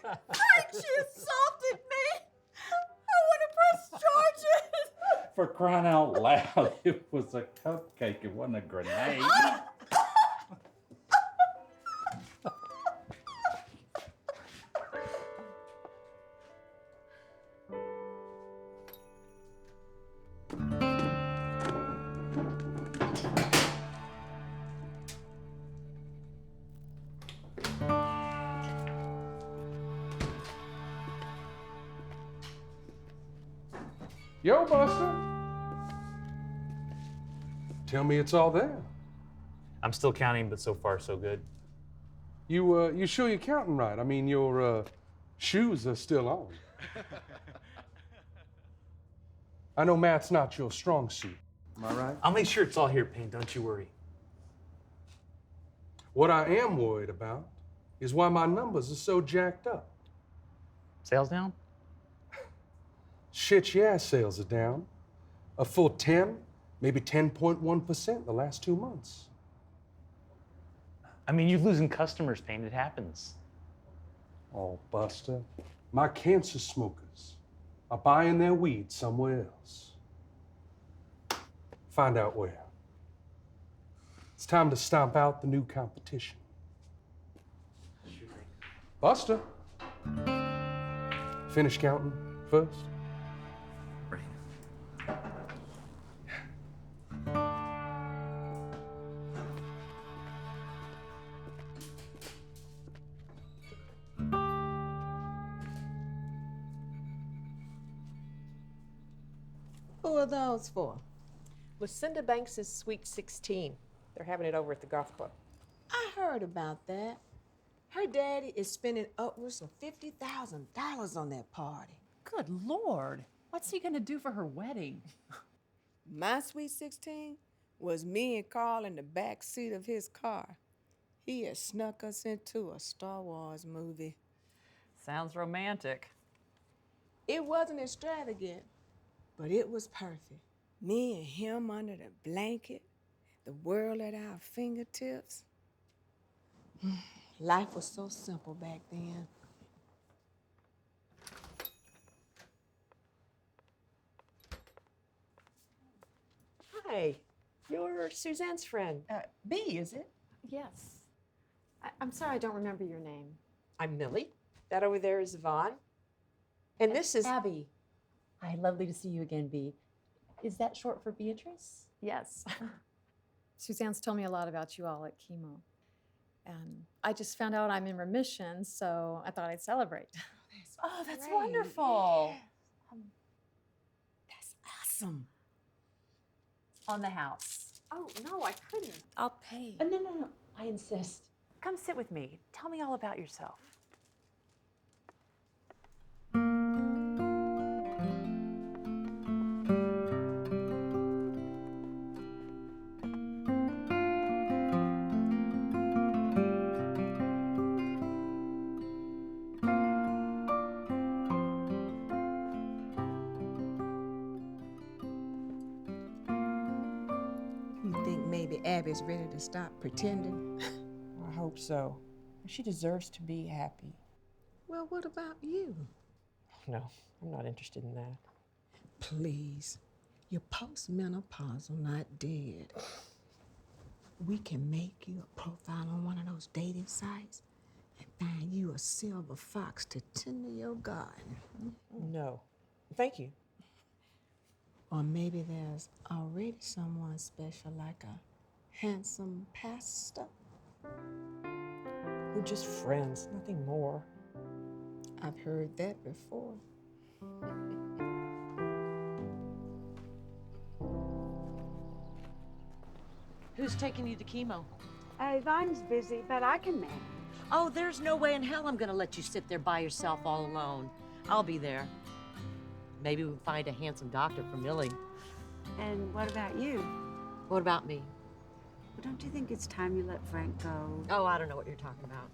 S7: Frank, she assaulted me. I want to press charges.
S8: For crying out loud, it was a cupcake, it wasn't a grenade.
S13: Yo, Buster. Tell me it's all there.
S23: I'm still counting, but so far so good.
S13: You sure you're counting right? I mean, your shoes are still on. I know math's not your strong suit. Am I right?
S23: I'll make sure it's all here, Paint, don't you worry.
S13: What I am worried about is why my numbers are so jacked up.
S23: Sales down?
S13: Shit, yeah, sales are down. A full 10, maybe 10.1% the last 2 months.
S23: I mean, you're losing customers, Paint, it happens.
S13: Oh, Buster, my cancer smokers are buying their weed somewhere else. Find out where. It's time to stomp out the new competition. Buster, finish counting first.
S5: Who are those for?
S2: Lucinda Banks' Sweet 16. They're having it over at the golf club.
S5: I heard about that. Her daddy is spending upwards of $50,000 on that party.
S14: Good Lord. What's he gonna do for her wedding?
S5: My Sweet 16 was me and Carl in the back seat of his car. He had snuck us into a Star Wars movie.
S1: Sounds romantic.
S5: It wasn't extravagant, but it was perfect. Me and him under the blanket, the world at our fingertips. Life was so simple back then.
S2: Hi, you're Suzanne's friend.
S5: B, is it?
S1: Yes. I'm sorry I don't remember your name.
S2: I'm Millie. That over there is Yvonne. And this is
S1: Abby. Hi, lovely to see you again, B. Is that short for Beatrice? Yes.
S21: Suzanne's told me a lot about you all at chemo. And I just found out I'm in remission, so I thought I'd celebrate.
S1: Oh, that's wonderful.
S5: That's awesome.
S1: On the house. Oh, no, I couldn't.
S21: I'll pay.
S1: No. I insist. Come sit with me. Tell me all about yourself.
S5: Abby's ready to stop pretending?
S2: I hope so. She deserves to be happy.
S5: Well, what about you?
S2: No, I'm not interested in that.
S5: Please, you're postmenopausal, not dead. We can make you a profile on one of those dating sites and find you a silver fox to tend to your garden.
S2: No, thank you.
S5: Or maybe there's already someone special, like a handsome pastor.
S2: We're just friends, nothing more.
S5: I've heard that before.
S9: Who's taking you to chemo?
S11: Yvonne's busy, but I can manage.
S9: Oh, there's no way in hell I'm gonna let you sit there by yourself all alone. I'll be there. Maybe we'll find a handsome doctor for Millie.
S15: And what about you?
S9: What about me?
S15: Well, don't you think it's time you let Frank go?
S9: Oh, I don't know what you're talking about.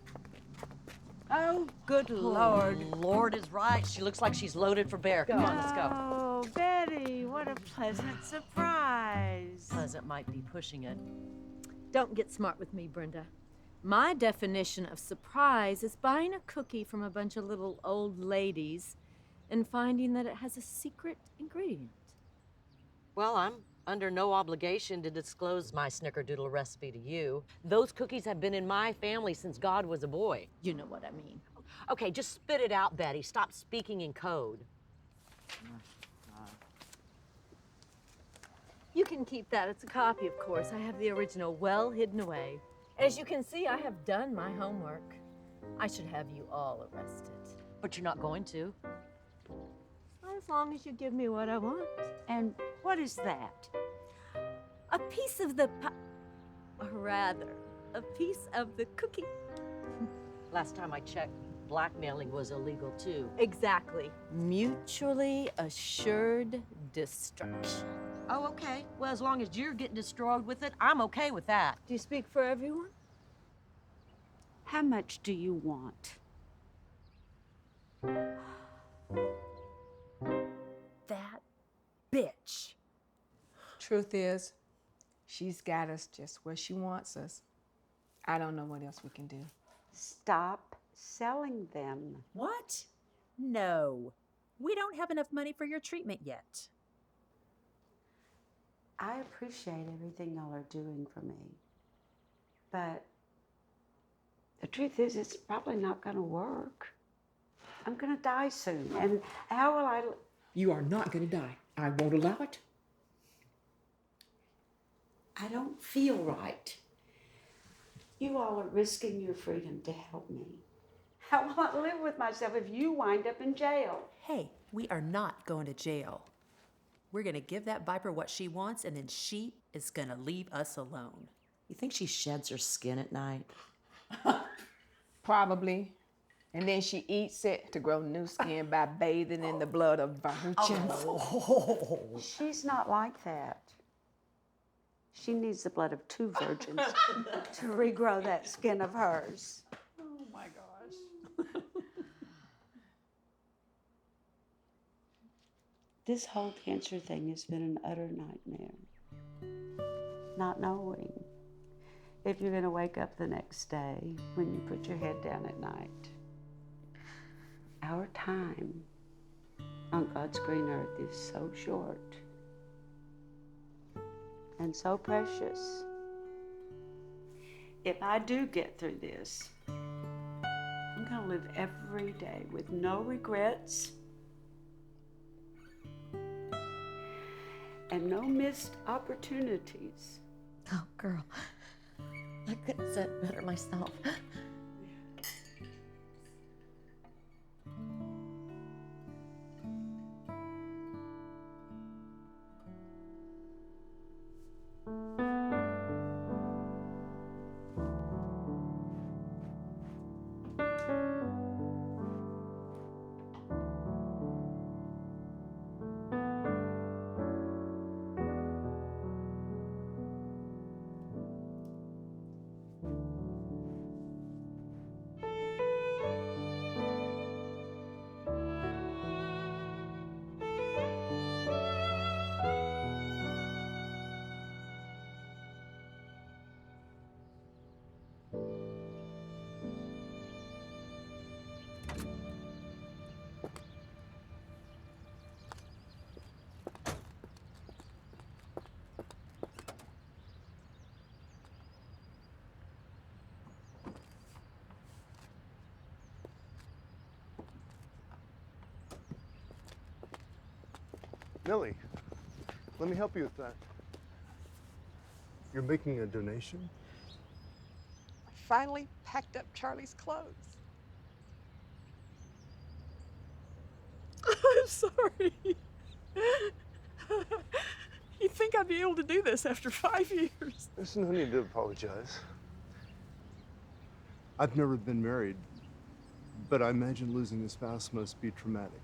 S15: Oh, good Lord.
S9: Lord is right. She looks like she's loaded for bear. Come on, let's go.
S7: Oh, Betty, what a pleasant surprise.
S9: Pleasant might be pushing it. Don't get smart with me, Brenda. My definition of surprise is buying a cookie from a bunch of little old ladies and finding that it has a secret ingredient. Well, I'm under no obligation to disclose my snickerdoodle recipe to you. Those cookies have been in my family since God was a boy. You know what I mean. Okay, just spit it out, Betty. Stop speaking in code. You can keep that. It's a copy, of course. I have the original well hidden away. As you can see, I have done my homework. I should have you all arrested. But you're not going to. Not as long as you give me what I want.
S15: And what is that?
S9: A piece of the or rather, a piece of the cookie. Last time I checked, blackmailing was illegal too. Exactly. Mutually assured destruction. Oh, okay. Well, as long as you're getting destroyed with it, I'm okay with that. Do you speak for everyone?
S15: How much do you want?
S14: That bitch.
S5: Truth is, she's got us just where she wants us. I don't know what else we can do.
S15: Stop selling them.
S14: What? No. We don't have enough money for your treatment yet.
S15: I appreciate everything y'all are doing for me. But the truth is, it's probably not going to work. I'm going to die soon. And how will I...
S2: You are not going to die. I won't allow it.
S15: I don't feel right. You all are risking your freedom to help me. How will I live with myself if you wind up in jail?
S14: Hey, we are not going to jail. We're going to give that viper what she wants, and then she is going to leave us alone.
S9: You think she sheds her skin at night?
S5: Probably. And then she eats it to grow new skin by bathing in the blood of virgins.
S15: Oh. She's not like that. She needs the blood of 2 virgins to regrow that skin of hers.
S14: Oh my gosh.
S15: This whole cancer thing has been an utter nightmare. Not knowing if you're going to wake up the next day when you put your head down at night. Our time on God's green earth is so short and so precious. If I do get through this, I'm going to live every day with no regrets and no missed opportunities.
S9: Oh, girl. I couldn't have said it better myself.
S10: Millie, let me help you with that. You're making a donation?
S18: I finally packed up Charlie's clothes. I'm sorry. You'd think I'd be able to do this after 5 years.
S10: There's no need to apologize. I've never been married, but I imagine losing a spouse must be traumatic.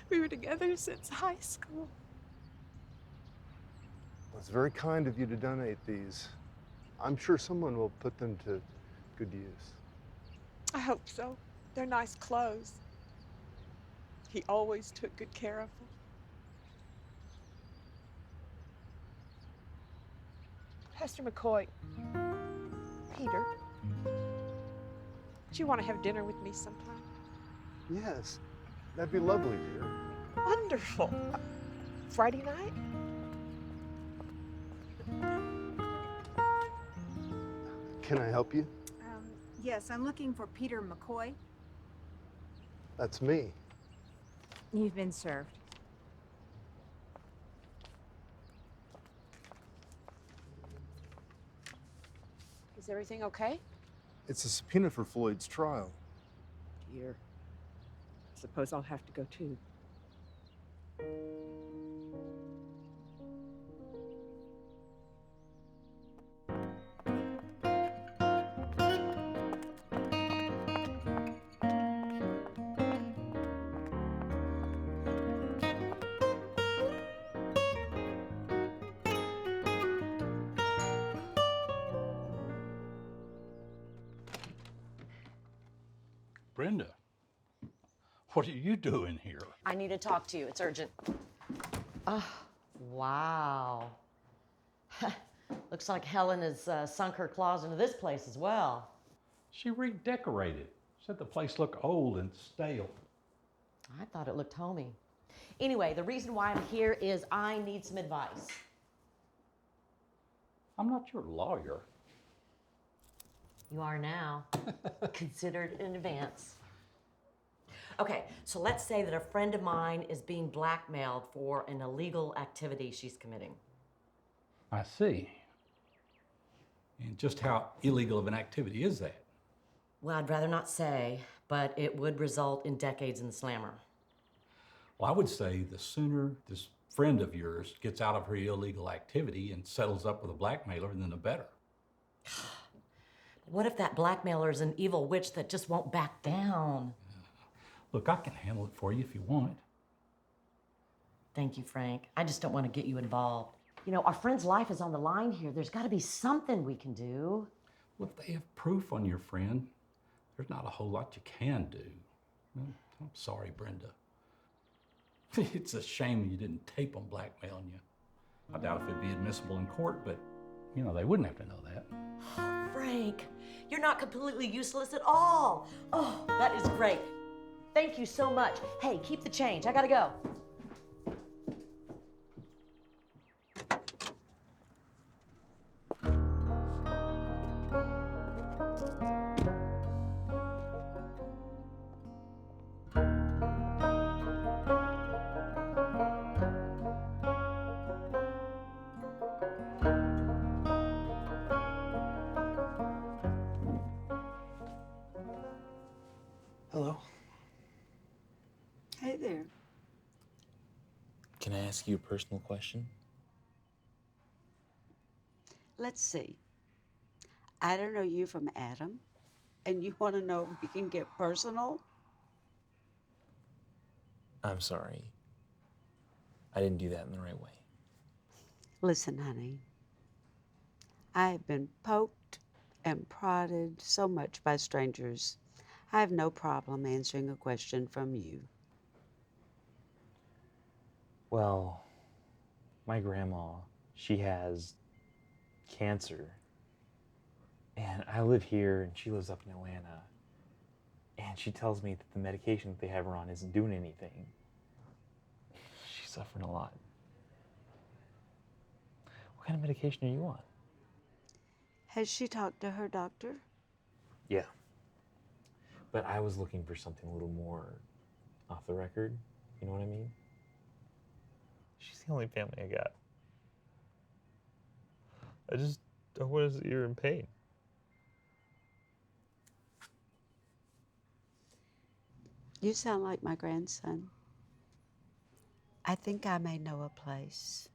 S18: We were together since high school.
S10: Well, it's very kind of you to donate these. I'm sure someone will put them to good use.
S18: I hope so. They're nice clothes. He always took good care of them. Pastor McCoy, Peter, do you want to have dinner with me sometime?
S10: Yes, that'd be lovely, dear.
S18: Wonderful. Friday night?
S10: Can I help you?
S12: Yes, I'm looking for Peter McCoy.
S10: That's me.
S12: You've been served.
S5: Is everything okay?
S10: It's a subpoena for Floyd's trial.
S5: Dear. I suppose I'll have to go too.
S8: Brenda, what are you doing here?
S4: I need to talk to you. It's urgent. Oh, wow. Looks like Helen has sunk her claws into this place as well.
S8: She redecorated. Said the place looked old and stale.
S4: I thought it looked homey. Anyway, the reason why I'm here is I need some advice.
S8: I'm not your lawyer.
S4: You are now. Considered in advance. Okay, so let's say that a friend of mine is being blackmailed for an illegal activity she's committing.
S8: I see. And just how illegal of an activity is that?
S4: Well, I'd rather not say, but it would result in decades in the slammer.
S8: Well, I would say the sooner this friend of yours gets out of her illegal activity and settles up with a blackmailer, then the better.
S4: What if that blackmailer is an evil witch that just won't back down?
S8: Look, I can handle it for you if you want.
S4: Thank you, Frank. I just don't want to get you involved. You know, our friend's life is on the line here. There's got to be something we can do.
S8: Well, if they have proof on your friend, there's not a whole lot you can do. Well, I'm sorry, Brenda. It's a shame you didn't tape them blackmailing you. I doubt if it'd be admissible in court, but, you know, they wouldn't have to know that.
S4: Frank, you're not completely useless at all. Oh, that is great. Thank you so much. Hey, keep the change. I gotta go.
S16: Hello.
S15: Hey there.
S16: Can I ask you a personal question?
S15: Let's see. I don't know you from Adam, and you want to know if we can get personal?
S16: I'm sorry. I didn't do that in the right way.
S15: Listen, honey. I have been poked and prodded so much by strangers. I have no problem answering a question from you.
S16: Well, my grandma, she has cancer. And I live here and she lives up in Atlanta. And she tells me that the medication that they have her on isn't doing anything. She's suffering a lot. What kind of medication are you on?
S15: Has she talked to her doctor?
S16: Yeah. But I was looking for something a little more off the record. You know what I mean? She's the only family I got. I just don't want to see her in pain.
S15: You sound like my grandson. I think I may know a place.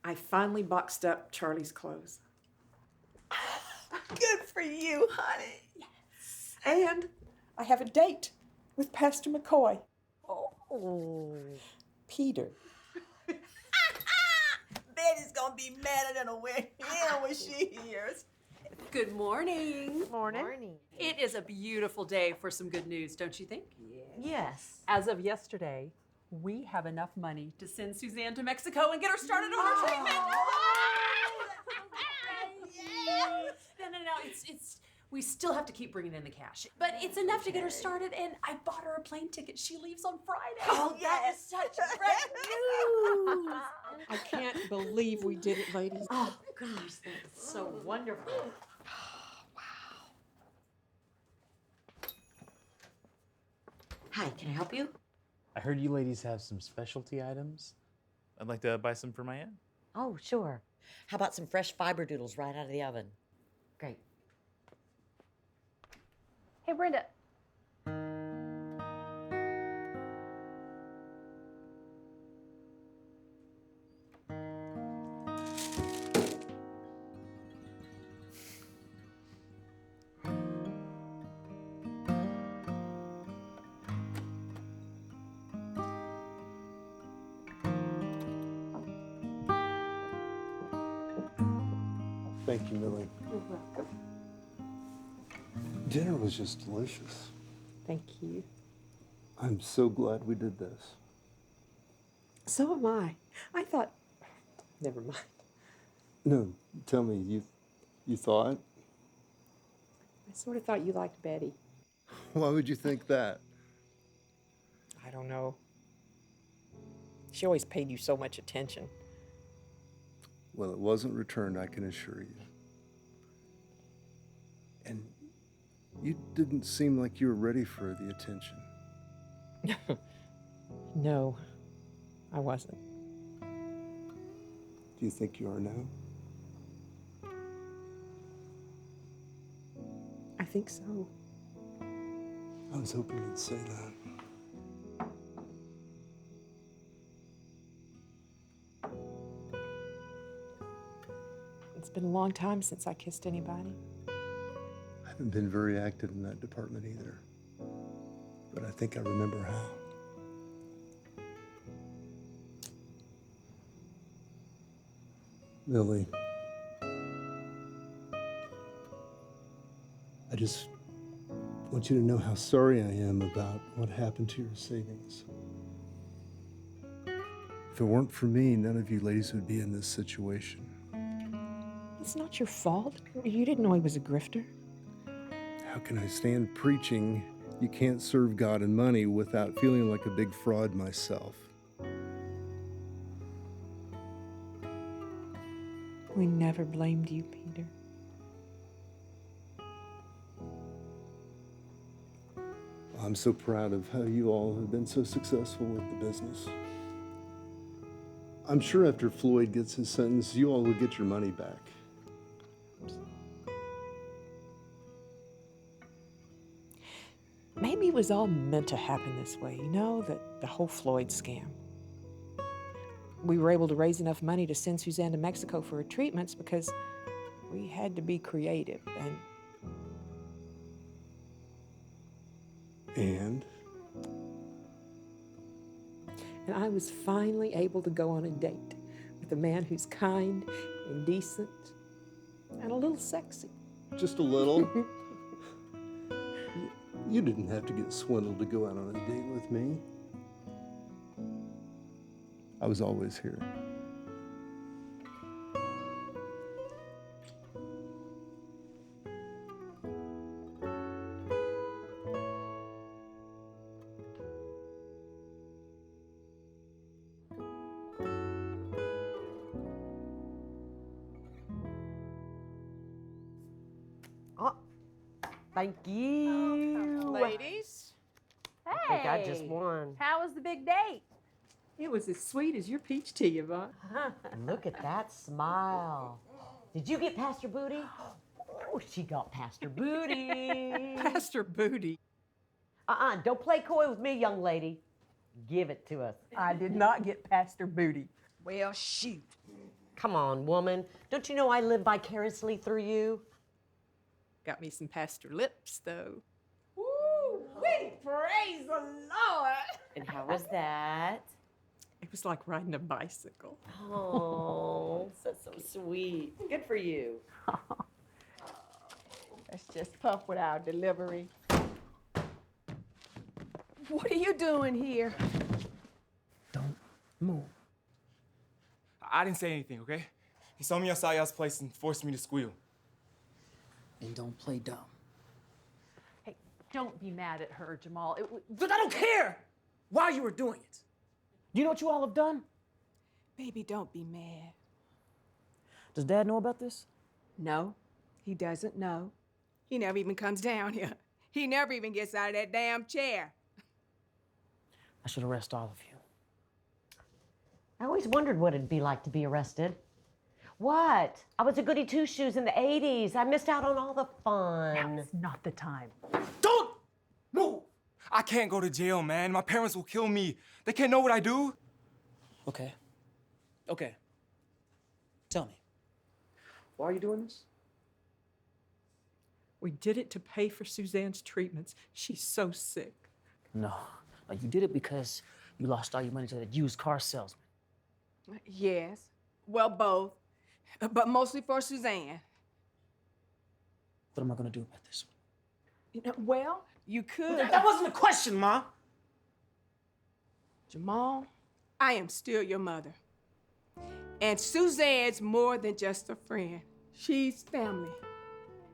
S2: I finally boxed up Charlie's clothes.
S3: Good for you, honey.
S2: And I have a date with Pastor McCoy.
S3: Oh.
S2: Peter.
S3: Betty's gonna be madder than a wet hen when she hears.
S1: Good morning.
S12: Morning.
S1: It is a beautiful day for some good news, don't you think?
S4: Yes.
S1: As of yesterday, we have enough money to send Suzanne to Mexico and get her started on her treatment. No. It's we still have to keep bringing in the cash, but it's enough to get her started. And I bought her a plane ticket. She leaves on Friday.
S3: Oh, that is such great news.
S2: I can't believe we did it, ladies.
S4: Oh, gosh, that's so wonderful. Hi, can I help you?
S16: I heard you ladies have some specialty items. I'd like to buy some for my aunt.
S4: Oh, sure. How about some fresh fiber doodles right out of the oven? Great.
S21: Hey, Brenda.
S10: Thank you, Millie.
S2: You're welcome.
S10: Dinner was just delicious.
S2: Thank you.
S10: I'm so glad we did this.
S2: So am I. I thought, never mind.
S10: No, tell me, you thought?
S2: I sort of thought you liked Betty.
S10: Why would you think that?
S2: I don't know. She always paid you so much attention.
S10: Well, it wasn't returned, I can assure you. And you didn't seem like you were ready for the attention.
S2: No, I wasn't.
S10: Do you think you are now?
S2: I think so.
S10: I was hoping you'd say that.
S2: It's been a long time since I kissed anybody.
S10: I haven't been very active in that department either. But I think I remember how. Millie, I just want you to know how sorry I am about what happened to your savings. If it weren't for me, none of you ladies would be in this situation.
S2: It's not your fault. You didn't know he was a grifter.
S10: How can I stand preaching you can't serve God and money without feeling like a big fraud myself?
S2: We never blamed you, Peter.
S10: I'm so proud of how you all have been so successful with the business. I'm sure after Floyd gets his sentence, you all will get your money back.
S2: Maybe it was all meant to happen this way, you know, the whole Floyd scam. We were able to raise enough money to send Suzanne to Mexico for her treatments because we had to be creative
S10: And
S2: I was finally able to go on a date with a man who's kind and decent and a little sexy.
S10: just a little. You didn't have to get swindled to go out on a date with me. I was always here.
S6: Thank you.
S3: Ladies.
S6: I think I just won.
S12: How was the big date?
S2: It was as sweet as your peach tea, Yvonne.
S6: Look at that smile. Did you get past your booty? Oh, she got past her booty.
S2: Past her booty.
S6: Don't play coy with me, young lady. Give it to us.
S2: I did not get past her booty.
S3: Well, shoot.
S6: Come on, woman. Don't you know I live vicariously through you?
S2: Got me some past her lips, though.
S3: We praise the Lord.
S6: And how was that?
S2: It was like riding a bicycle.
S6: Oh, that's so sweet. Good for you.
S3: Let's just puff with our delivery. What are you doing here?
S19: Move.
S17: I didn't say anything, okay? He saw me outside y'all's place and forced me to squeal.
S20: And don't play dumb.
S14: Hey, don't be mad at her, Jamal.
S20: But I don't care why you were doing it. You know what you all have done?
S5: Baby, don't be mad.
S20: Does Dad know about this?
S5: No, he doesn't know. He never even comes down here. He never even gets out of that damn chair.
S20: I should arrest all of you.
S6: I always wondered what it'd be like to be arrested. What? I was a goody two-shoes in the 80s. I missed out on all the fun.
S14: Now's not the time.
S17: Don't move! I can't go to jail, man. My parents will kill me. They can't know what I do.
S20: Okay. Okay. Tell me. Why are you doing this?
S2: We did it to pay for Suzanne's treatments. She's so sick.
S20: No. You did it because you lost all your money to that used car salesman.
S5: Yes, well, both, but mostly for Suzanne.
S20: What am I gonna do about this one?
S5: Well, you could.
S20: That wasn't a question, Ma.
S5: Jamal, I am still your mother. And Suzanne's more than just a friend. She's family.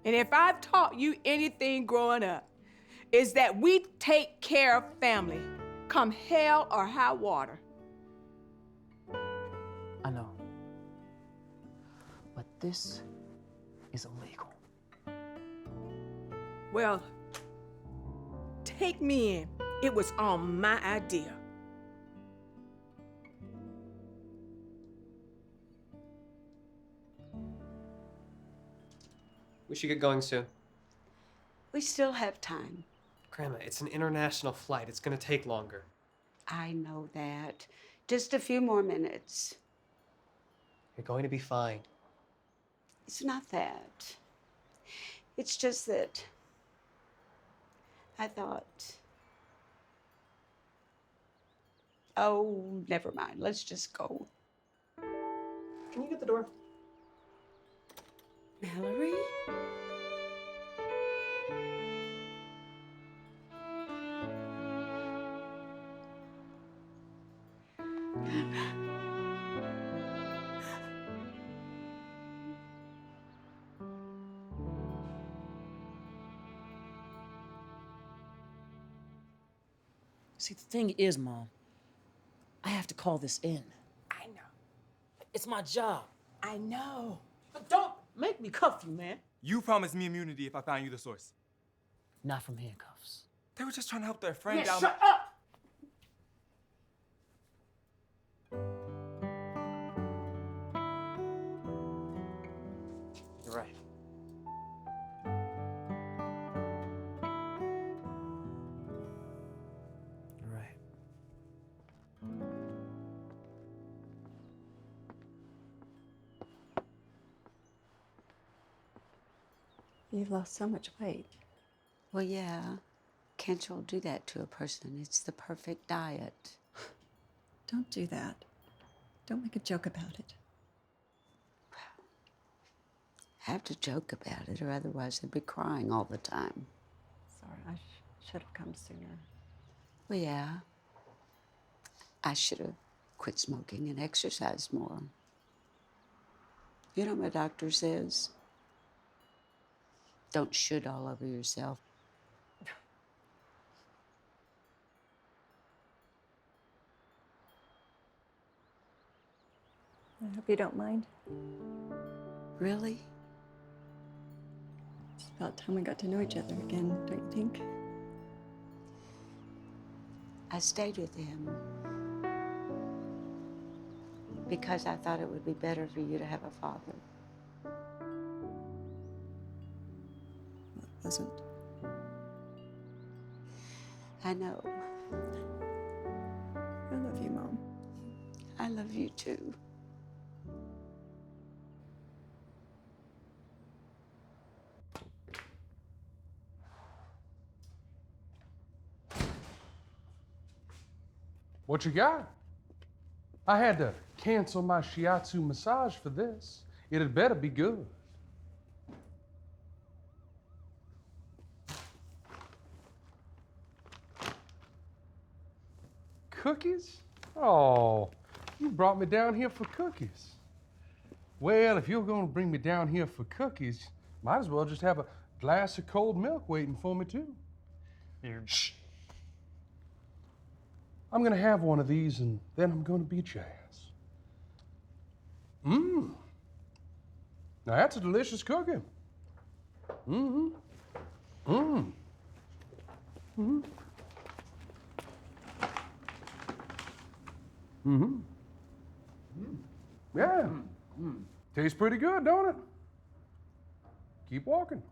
S5: And if I've taught you anything growing up, is that we take care of family, come hell or high water.
S20: I know. But this is illegal.
S5: Well, take me in. It was on my idea.
S19: We should get going soon.
S15: We still have time.
S19: Grandma, it's an international flight. It's gonna take longer.
S15: I know that. Just a few more minutes.
S19: You're going to be fine.
S15: It's not that. It's just that I thought, oh, never mind. Let's just go.
S20: Can you get the door?
S15: Mallory?
S20: See, the thing is, Mom, I have to call this in.
S5: I know.
S20: It's my job.
S5: I know.
S20: But don't make me cuff you, man.
S17: You promised me immunity if I found you the source.
S20: Not from handcuffs.
S17: They were just trying to help their friend
S20: Yeah,
S17: out.
S20: shut up! You're right. You're right.
S15: You've lost so much weight. Well, yeah. Cancer will do that to a person. It's the perfect diet.
S22: Don't do that. Don't make a joke about it.
S15: I have to joke about it, or otherwise I'd be crying all the time.
S22: Sorry, I should have come sooner.
S15: Well, yeah. I should have quit smoking and exercised more. You know what my doctor says? Don't shoot all over yourself.
S22: I hope you don't mind.
S15: Really?
S22: About time we got to know each other again, don't you think?
S15: I stayed with him because I thought it would be better for you to have a father.
S22: Well, it wasn't.
S15: I know.
S22: I love you, Mom.
S15: I love you too.
S11: What you got? I had to cancel my shiatsu massage for this. It had better be good. Cookies? Oh, you brought me down here for cookies. Well, if you're going to bring me down here for cookies, might as well just have a glass of cold milk waiting for me, too. Shh. I'm going to have one of these, and then I'm going to beat your ass. Mmm. Now, that's a delicious cookie. Mm-hmm. Mmm. Mm-hmm. Mm-hmm. Yeah. Tastes pretty good, don't it? Keep walking.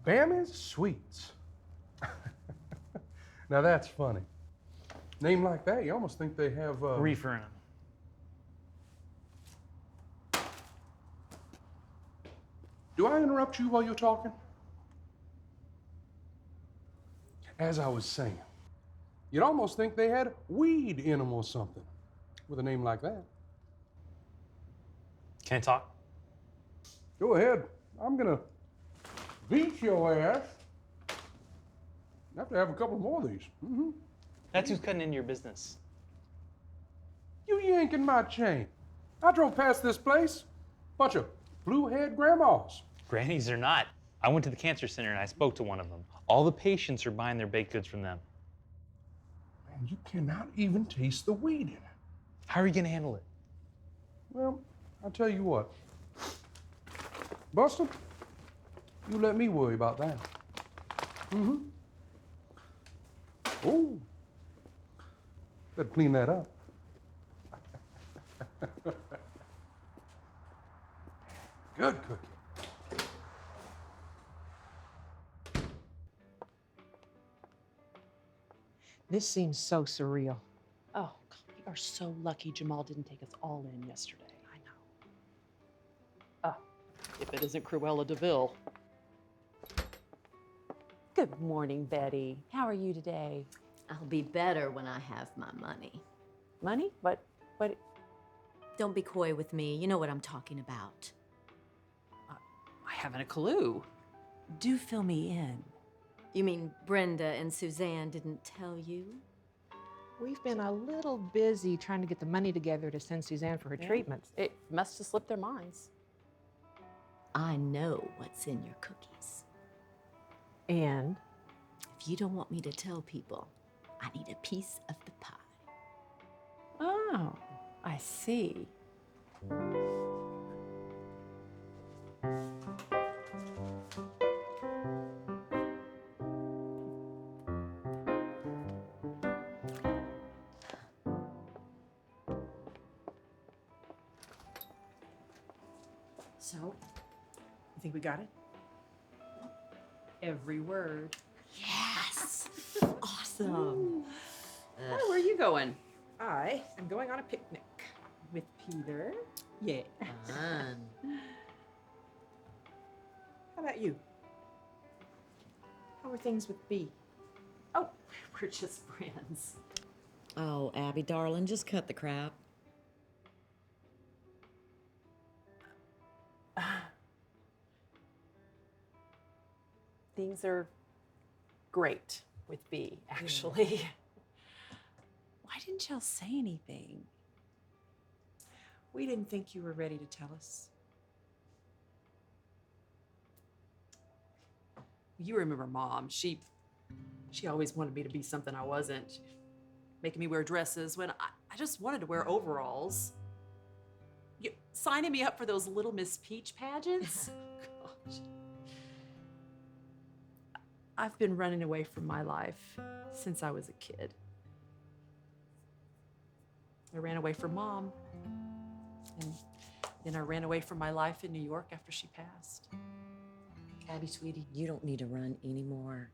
S11: Bammy's Sweets. Now that's funny. Name like that, you almost think they have
S16: reefer in them.
S11: Do I interrupt you while you're talking? As I was saying, you'd almost think they had weed in them or something with a name like that.
S16: Can I talk?
S11: Go ahead. I'm gonna beat your ass. I have to have a couple more of these. Mm-hmm.
S16: That's who's cutting into your business.
S11: You yanking my chain. I drove past this place. Bunch of blue-haired grandmas.
S16: Grannies are not. I went to the cancer center and I spoke to one of them. All the patients are buying their baked goods from them.
S11: Man, you cannot even taste the weed in it.
S16: How are you gonna handle it?
S11: Well, I'll tell you what. Buster, you let me worry about that. Mm-hmm. Oh, better clean that up. Good cookie.
S2: This seems so surreal.
S13: Oh, we are so lucky Jamal didn't take us all in yesterday. I know. If it isn't Cruella DeVille. Good morning, Betty. How are you today?
S4: I'll be better when I have my money.
S13: Money? What?
S4: Don't be coy with me. You know what I'm talking about.
S13: I haven't a clue. Do fill me in.
S4: You mean Brenda and Suzanne didn't tell you?
S2: We've been a little busy trying to get the money together to send Suzanne for her treatments.
S13: It must have slipped their minds.
S4: I know what's in your cookies.
S2: And?
S4: If you don't want me to tell people, I need a piece of the pie.
S13: Oh, I see.
S1: So, you think we got it? Every word.
S4: Yes! Awesome.
S1: Where are you going?
S2: I am going on a picnic.
S1: With Peter? Yeah.
S4: Fun.
S2: How about you? How are things with B?
S1: Oh, we're just friends.
S4: Oh, Abby, darling, just cut the crap.
S1: Things are great with B, actually. Why didn't y'all say anything?
S2: We didn't think you were ready to tell us.
S1: You remember Mom. She always wanted me to be something I wasn't. Making me wear dresses when I just wanted to wear overalls. signing me up for those Little Miss Peach pageants. Gosh. I've been running away from my life since I was a kid. I ran away from Mom, and then I ran away from my life in New York after she passed.
S6: Abby, sweetie, you don't need to run anymore.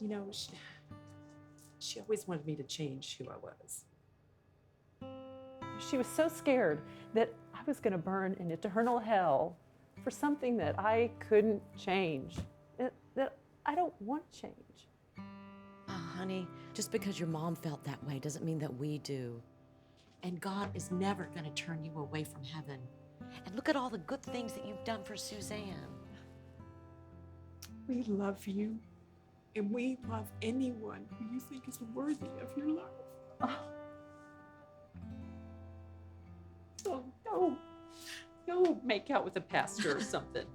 S1: You know, she always wanted me to change who I was.
S18: She was so scared that I was going to burn in eternal hell for something that I couldn't change, that I don't want to change.
S6: Oh, honey, just because your mom felt that way doesn't mean that we do. And God is never going to turn you away from heaven. And look at all the good things that you've done for Suzanne.
S2: We love you, and we love anyone who you think is worthy of your love.
S1: Oh, no. Go make out with a pastor or something.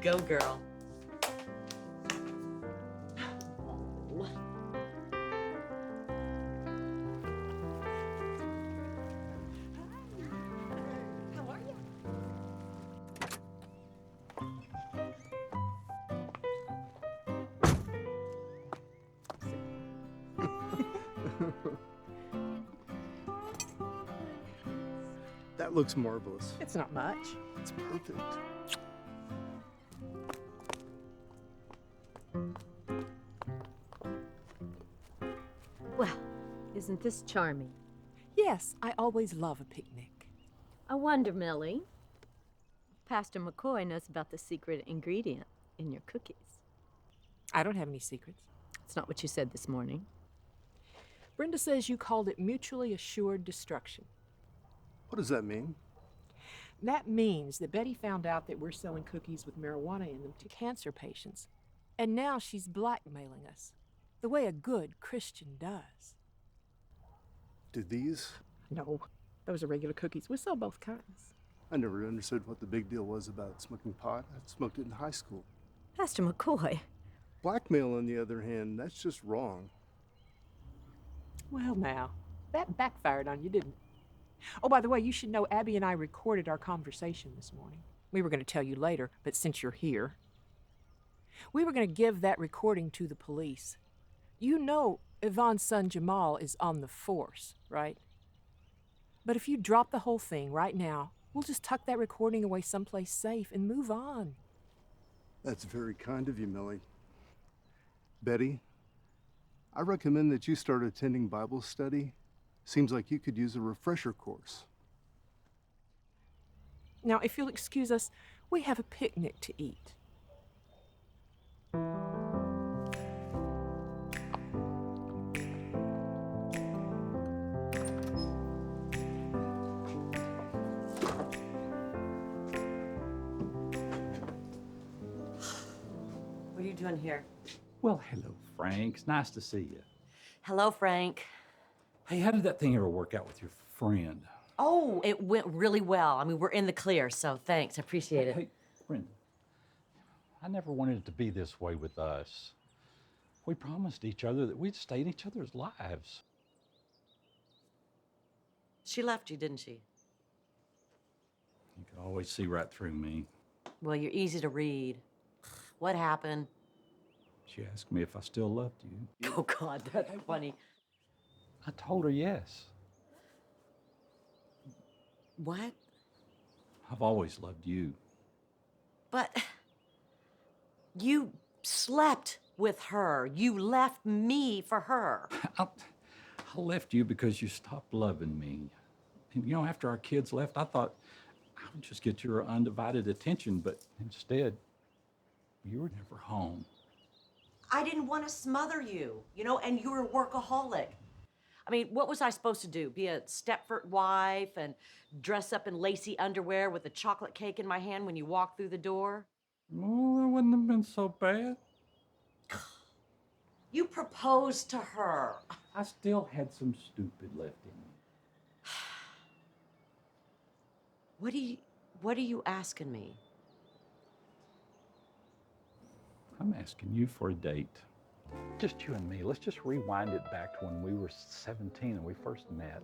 S6: Go, girl.
S1: How are you?
S10: That looks marvelous.
S2: It's not much.
S10: It's perfect.
S4: Well, isn't this charming?
S2: Yes, I always love a picnic.
S4: I wonder, Millie. Pastor McCoy knows about the secret ingredient in your cookies.
S2: I don't have any secrets.
S4: It's not what you said this morning.
S2: Brenda says you called it mutually assured destruction.
S10: What does that mean?
S2: That means that Betty found out that we're selling cookies with marijuana in them to cancer patients. And now she's blackmailing us, the way a good Christian does.
S10: Do these?
S2: No, those are regular cookies. We sell both kinds.
S10: I never understood what the big deal was about smoking pot. I smoked it in high school.
S4: Pastor McCoy.
S10: Blackmail, on the other hand, that's just wrong.
S2: Well, now, that backfired on you, didn't it? Oh, by the way, you should know Abby and I recorded our conversation this morning. We were going to tell you later, but since you're here, we were going to give that recording to the police. You know Yvonne's son Jamal is on the force, right? But if you drop the whole thing right now, we'll just tuck that recording away someplace safe and move on.
S10: That's very kind of you, Millie. Betty, I recommend that you start attending Bible study. Seems like you could use a refresher course.
S2: Now, if you'll excuse us, we have a picnic to eat.
S6: What are you doing here?
S8: Well, hello, Frank. It's nice to see you.
S6: Hello, Frank.
S8: Hey, how did that thing ever work out with your friend?
S6: Oh, it went really well. I mean, we're in the clear, so thanks. I appreciate it.
S8: Hey, Brenda, I never wanted it to be this way with us. We promised each other that we'd stay in each other's lives.
S6: She left you, didn't she?
S8: You could always see right through me.
S6: Well, you're easy to read. What happened?
S8: She asked me if I still loved you.
S6: Oh, God, that's funny.
S8: I told her yes.
S6: What?
S8: I've always loved you.
S6: But you slept with her. You left me for her.
S8: I left you because you stopped loving me. And, you know, after our kids left, I thought I would just get your undivided attention, but instead, you were never home.
S6: I didn't want to smother you, you know, and you were a workaholic. I mean, what was I supposed to do? Be a Stepford wife and dress up in lacy underwear with a chocolate cake in my hand when you walked through the door?
S8: Oh, that wouldn't have been so bad.
S6: You proposed to her.
S8: I still had some stupid left in me.
S6: What are you asking me?
S8: I'm asking you for a date. just you and me. Let's just rewind it back to when we were 17 and we first met.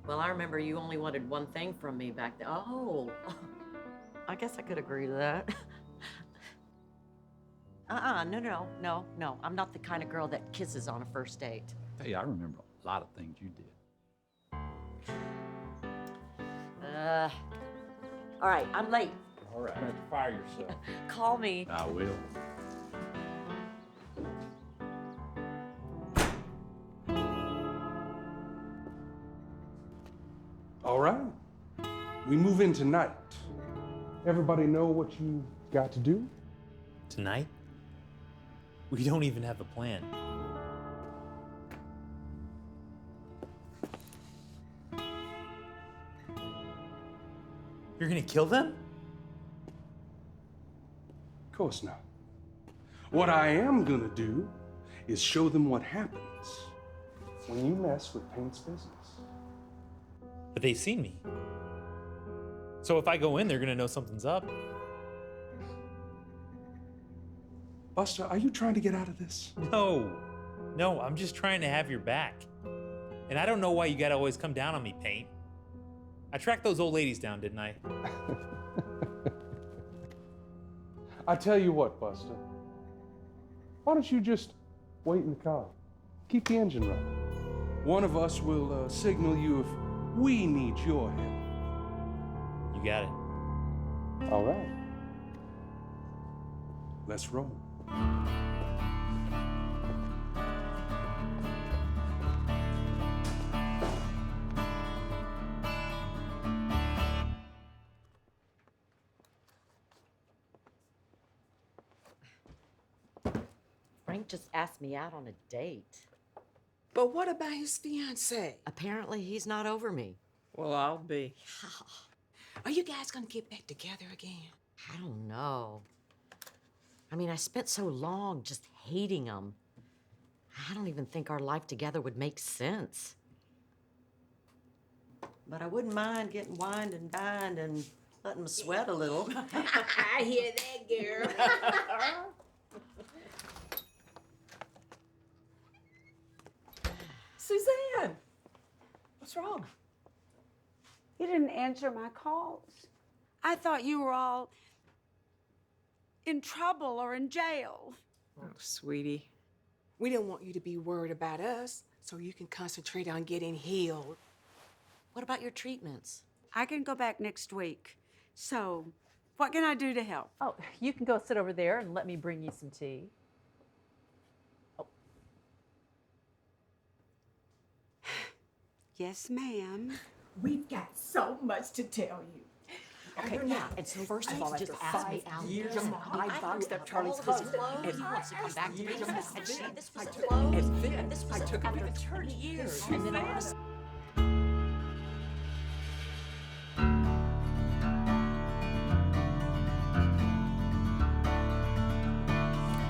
S6: Well, I remember you only wanted one thing from me back then. Oh, I guess I could agree to that. No. I'm not the kind of girl that kisses on a first date.
S8: Hey, I remember a lot of things you did.
S6: All right, I'm late.
S8: All right. You have to fire yourself.
S6: Call me.
S8: I will.
S11: All right. We move in tonight. Everybody know what you got to do?
S16: Tonight? We don't even have a plan. You're gonna kill them?
S11: Of course not. What I am gonna do is show them what happens when you mess with Paint's business.
S16: But they've seen me. So if I go in, they're gonna know something's up.
S11: Buster, are you trying to get out of this?
S16: No, I'm just trying to have your back. And I don't know why you gotta always come down on me, Paint. I tracked those old ladies down, didn't I?
S11: I tell you what, Buster. Why don't you just wait in the car? Keep the engine running. One of us will signal you if we need your help.
S16: You got it.
S11: All right. Let's roll.
S6: Frank just asked me out on a date.
S3: But what about his fiancée?
S6: Apparently, he's not over me.
S2: Well, I'll be.
S3: Are you guys gonna get back together again?
S6: I don't know. I mean, I spent so long just hating him. I don't even think our life together would make sense. But I wouldn't mind getting wined and dined and letting him sweat a little.
S3: I hear that, girl.
S1: Suzanne, what's wrong?
S15: You didn't answer my calls. I thought you were all in trouble or in jail.
S3: Oh, sweetie. We didn't want you to be worried about us, so you can concentrate on getting healed.
S6: What about your treatments?
S15: I can go back next week. So, what can I do to help?
S14: Oh, you can go sit over there and let me bring you some tea.
S15: Yes, ma'am.
S3: We've got so much to tell you.
S6: Okay, yeah. And so first of all, just ask me out.
S3: I boxed up Charlie's husband, and
S6: he wants to come back to me. And this was
S3: and
S6: closed.
S3: then
S6: And this was
S3: I took him to
S6: after 20 years. And then all of a sudden,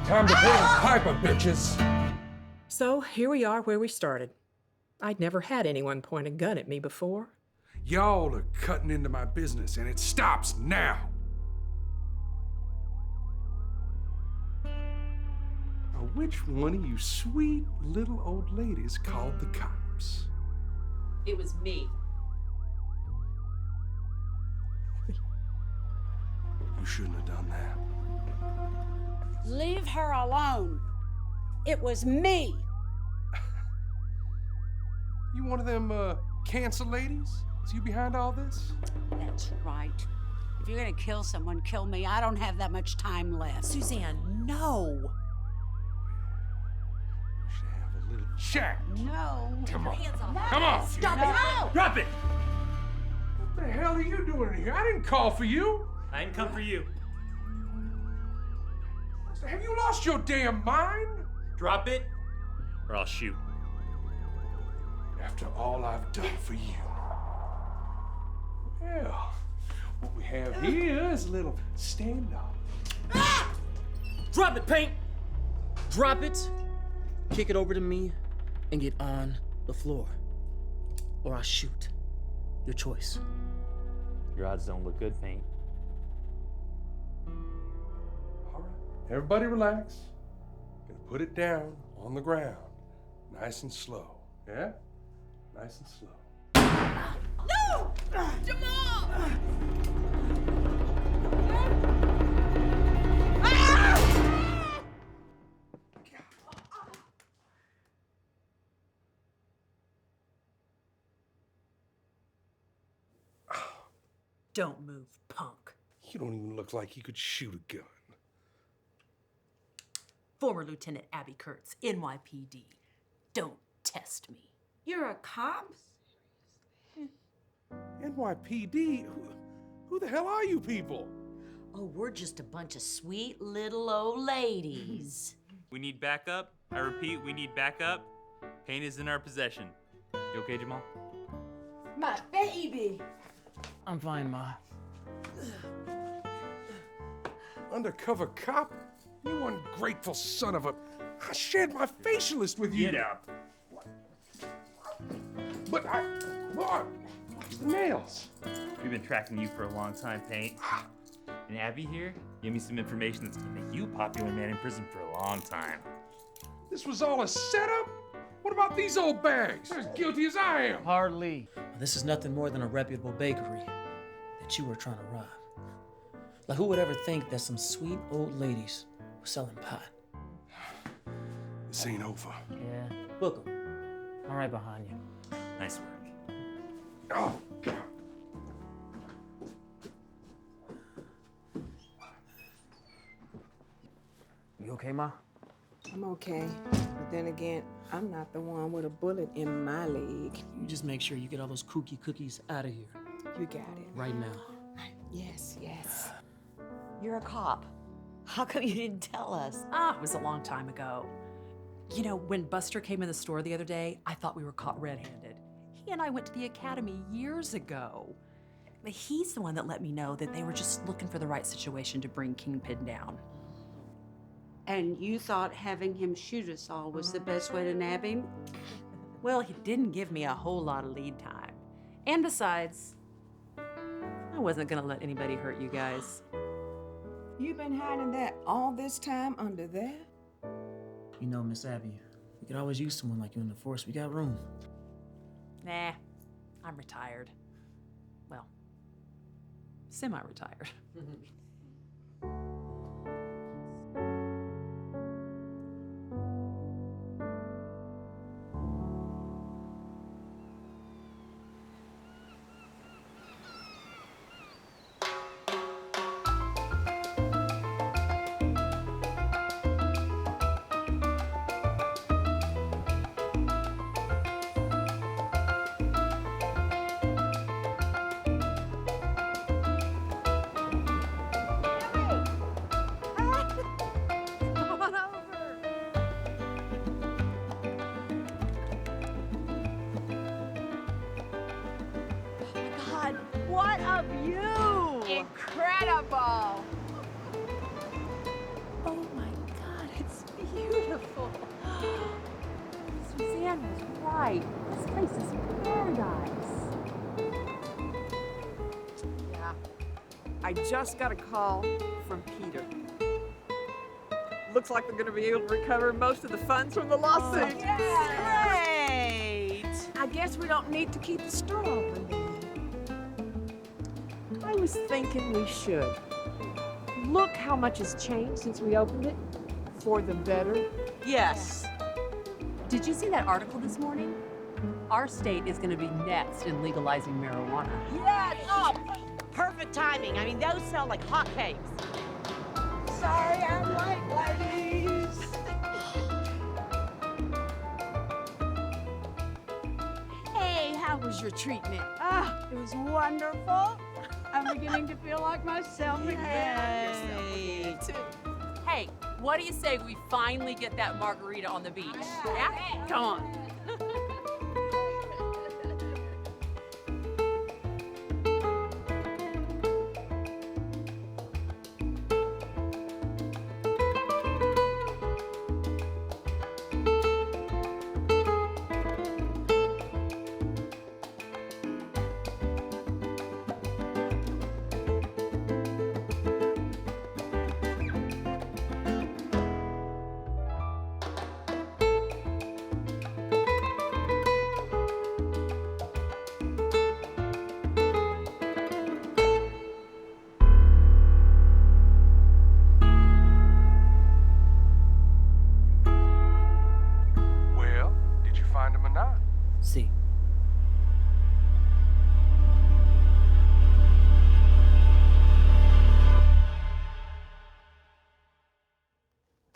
S11: Time to pay the piper, bitches.
S2: So here we are where we started. I'd never had anyone point a gun at me before.
S11: Y'all are cutting into my business, and it stops now. Now, which one of you sweet little old ladies called the cops?
S14: It was me.
S11: You shouldn't have done that.
S15: Leave her alone. It was me.
S11: You one of them cancer ladies? Is you behind all this?
S15: That's right. If you're gonna kill someone, kill me. I don't have that much time left.
S14: Suzanne, no.
S11: We should have a little chat.
S15: No.
S11: Come on.
S6: hands off.
S11: Come on.
S6: Stop it.
S11: Drop it. What the hell are you doing in here? I didn't call for you.
S16: I didn't come for you.
S11: Have you lost your damn mind?
S16: Drop it, or I'll shoot.
S11: After all I've done for you. Well, what we have here is a little standoff.
S7: Drop it, Paint! Drop it, kick it over to me, and get on the floor. Or I'll shoot. Your choice.
S16: Your odds don't look good, Paint.
S11: All right, everybody relax. Gonna put it down on the ground, nice and slow. Yeah? Nice and slow.
S1: No! Jamal! Don't move, punk.
S11: You don't even look like you could shoot a gun.
S1: Former Lieutenant Abby Kurtz, NYPD. Don't test me.
S15: You're a cop?
S11: NYPD? Who the hell are you people?
S6: Oh, we're just a bunch of sweet little old ladies.
S9: We need backup. I repeat, we need backup. Paint is in our possession. You okay, Jamal?
S3: My baby!
S20: I'm fine, Ma.
S11: Undercover cop? You ungrateful son of a... I shared my facialist with you.
S9: Get up.
S11: But What? The nails.
S9: We've been tracking you for a long time, Paint. And Abby here gave me some information that's gonna make you a popular man in prison for a long time.
S11: This was all a setup? What about these old bags? They're as guilty as I am.
S20: Hardly. This is nothing more than a reputable bakery that you were trying to rob. Like, who would ever think that some sweet old ladies were selling pot?
S11: This ain't over.
S20: Yeah. Book 'em. I'm right behind you.
S9: Nice work.
S11: Oh, God.
S20: You okay, Ma?
S3: I'm okay. But then again, I'm not the one with a bullet in my leg.
S20: You just make sure you get all those kooky cookies out of here.
S3: You got it.
S20: Right now.
S3: Yes, yes.
S6: You're a cop. How come you didn't tell us?
S1: It was a long time ago. You know, when Buster came in the store the other day, I thought we were caught red-handed. He and I went to the academy years ago. But he's the one that let me know that they were just looking for the right situation to bring Kingpin down.
S15: And you thought having him shoot us all was the best way to nab him?
S1: Well, he didn't give me a whole lot of lead time. And besides, I wasn't gonna let anybody hurt you guys.
S3: You've been hiding that all this time under there?
S20: You know, Miss Abby, we could always use someone like you in the force. We got room.
S1: Nah, I'm retired. Well, semi-retired.
S15: God, what a view! Incredible!
S1: Oh my God, it's beautiful. Suzanne was right. This place is paradise.
S5: Yeah. I just got a call from Peter. Looks like they're gonna be able to recover most of the funds from the lawsuit.
S3: Great! I guess we don't need to keep the store open then.
S2: I was thinking we should. Look how much has changed since we opened it. For the better.
S6: Yes.
S1: Did you see that article this morning? Our state is going to be next in legalizing marijuana.
S6: Yes! Oh, perfect timing. I mean, those sell like hotcakes.
S3: Sorry, I'm late, ladies.
S12: Hey, how was your treatment?
S15: Ah, it was wonderful. I'm beginning to feel like myself again.
S1: Hey, what do you say we finally get that margarita on the beach? Yeah? Come on.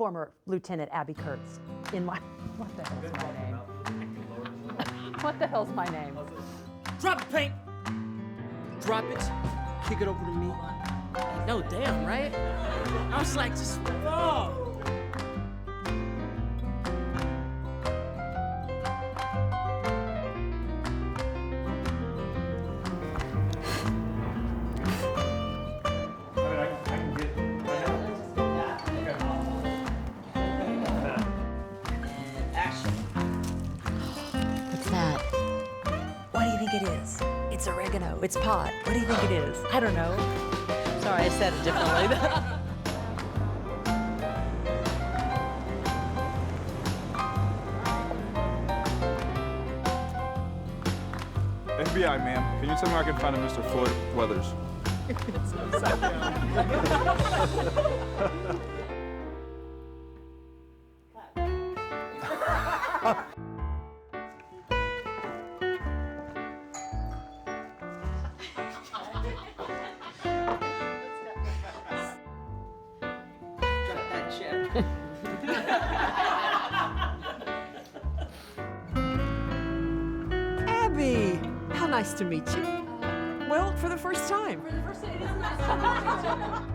S1: former Lieutenant Abby Kurtz. In my, what the hell's my name? What the hell's my name?
S7: Drop it, Paint! Drop it, kick it over to me. No, damn, right? I was like, just, oh.
S1: What's that? What do you think it is? It's oregano. It's pot. What do you think it is? I don't know.
S4: Sorry, I said it differently.
S19: FBI, ma'am. Can you tell me where I can find a Mr. Floyd Weathers?
S2: Abby, how nice to meet you. Well, for the first time.
S1: For the first time, it is nice to meet you.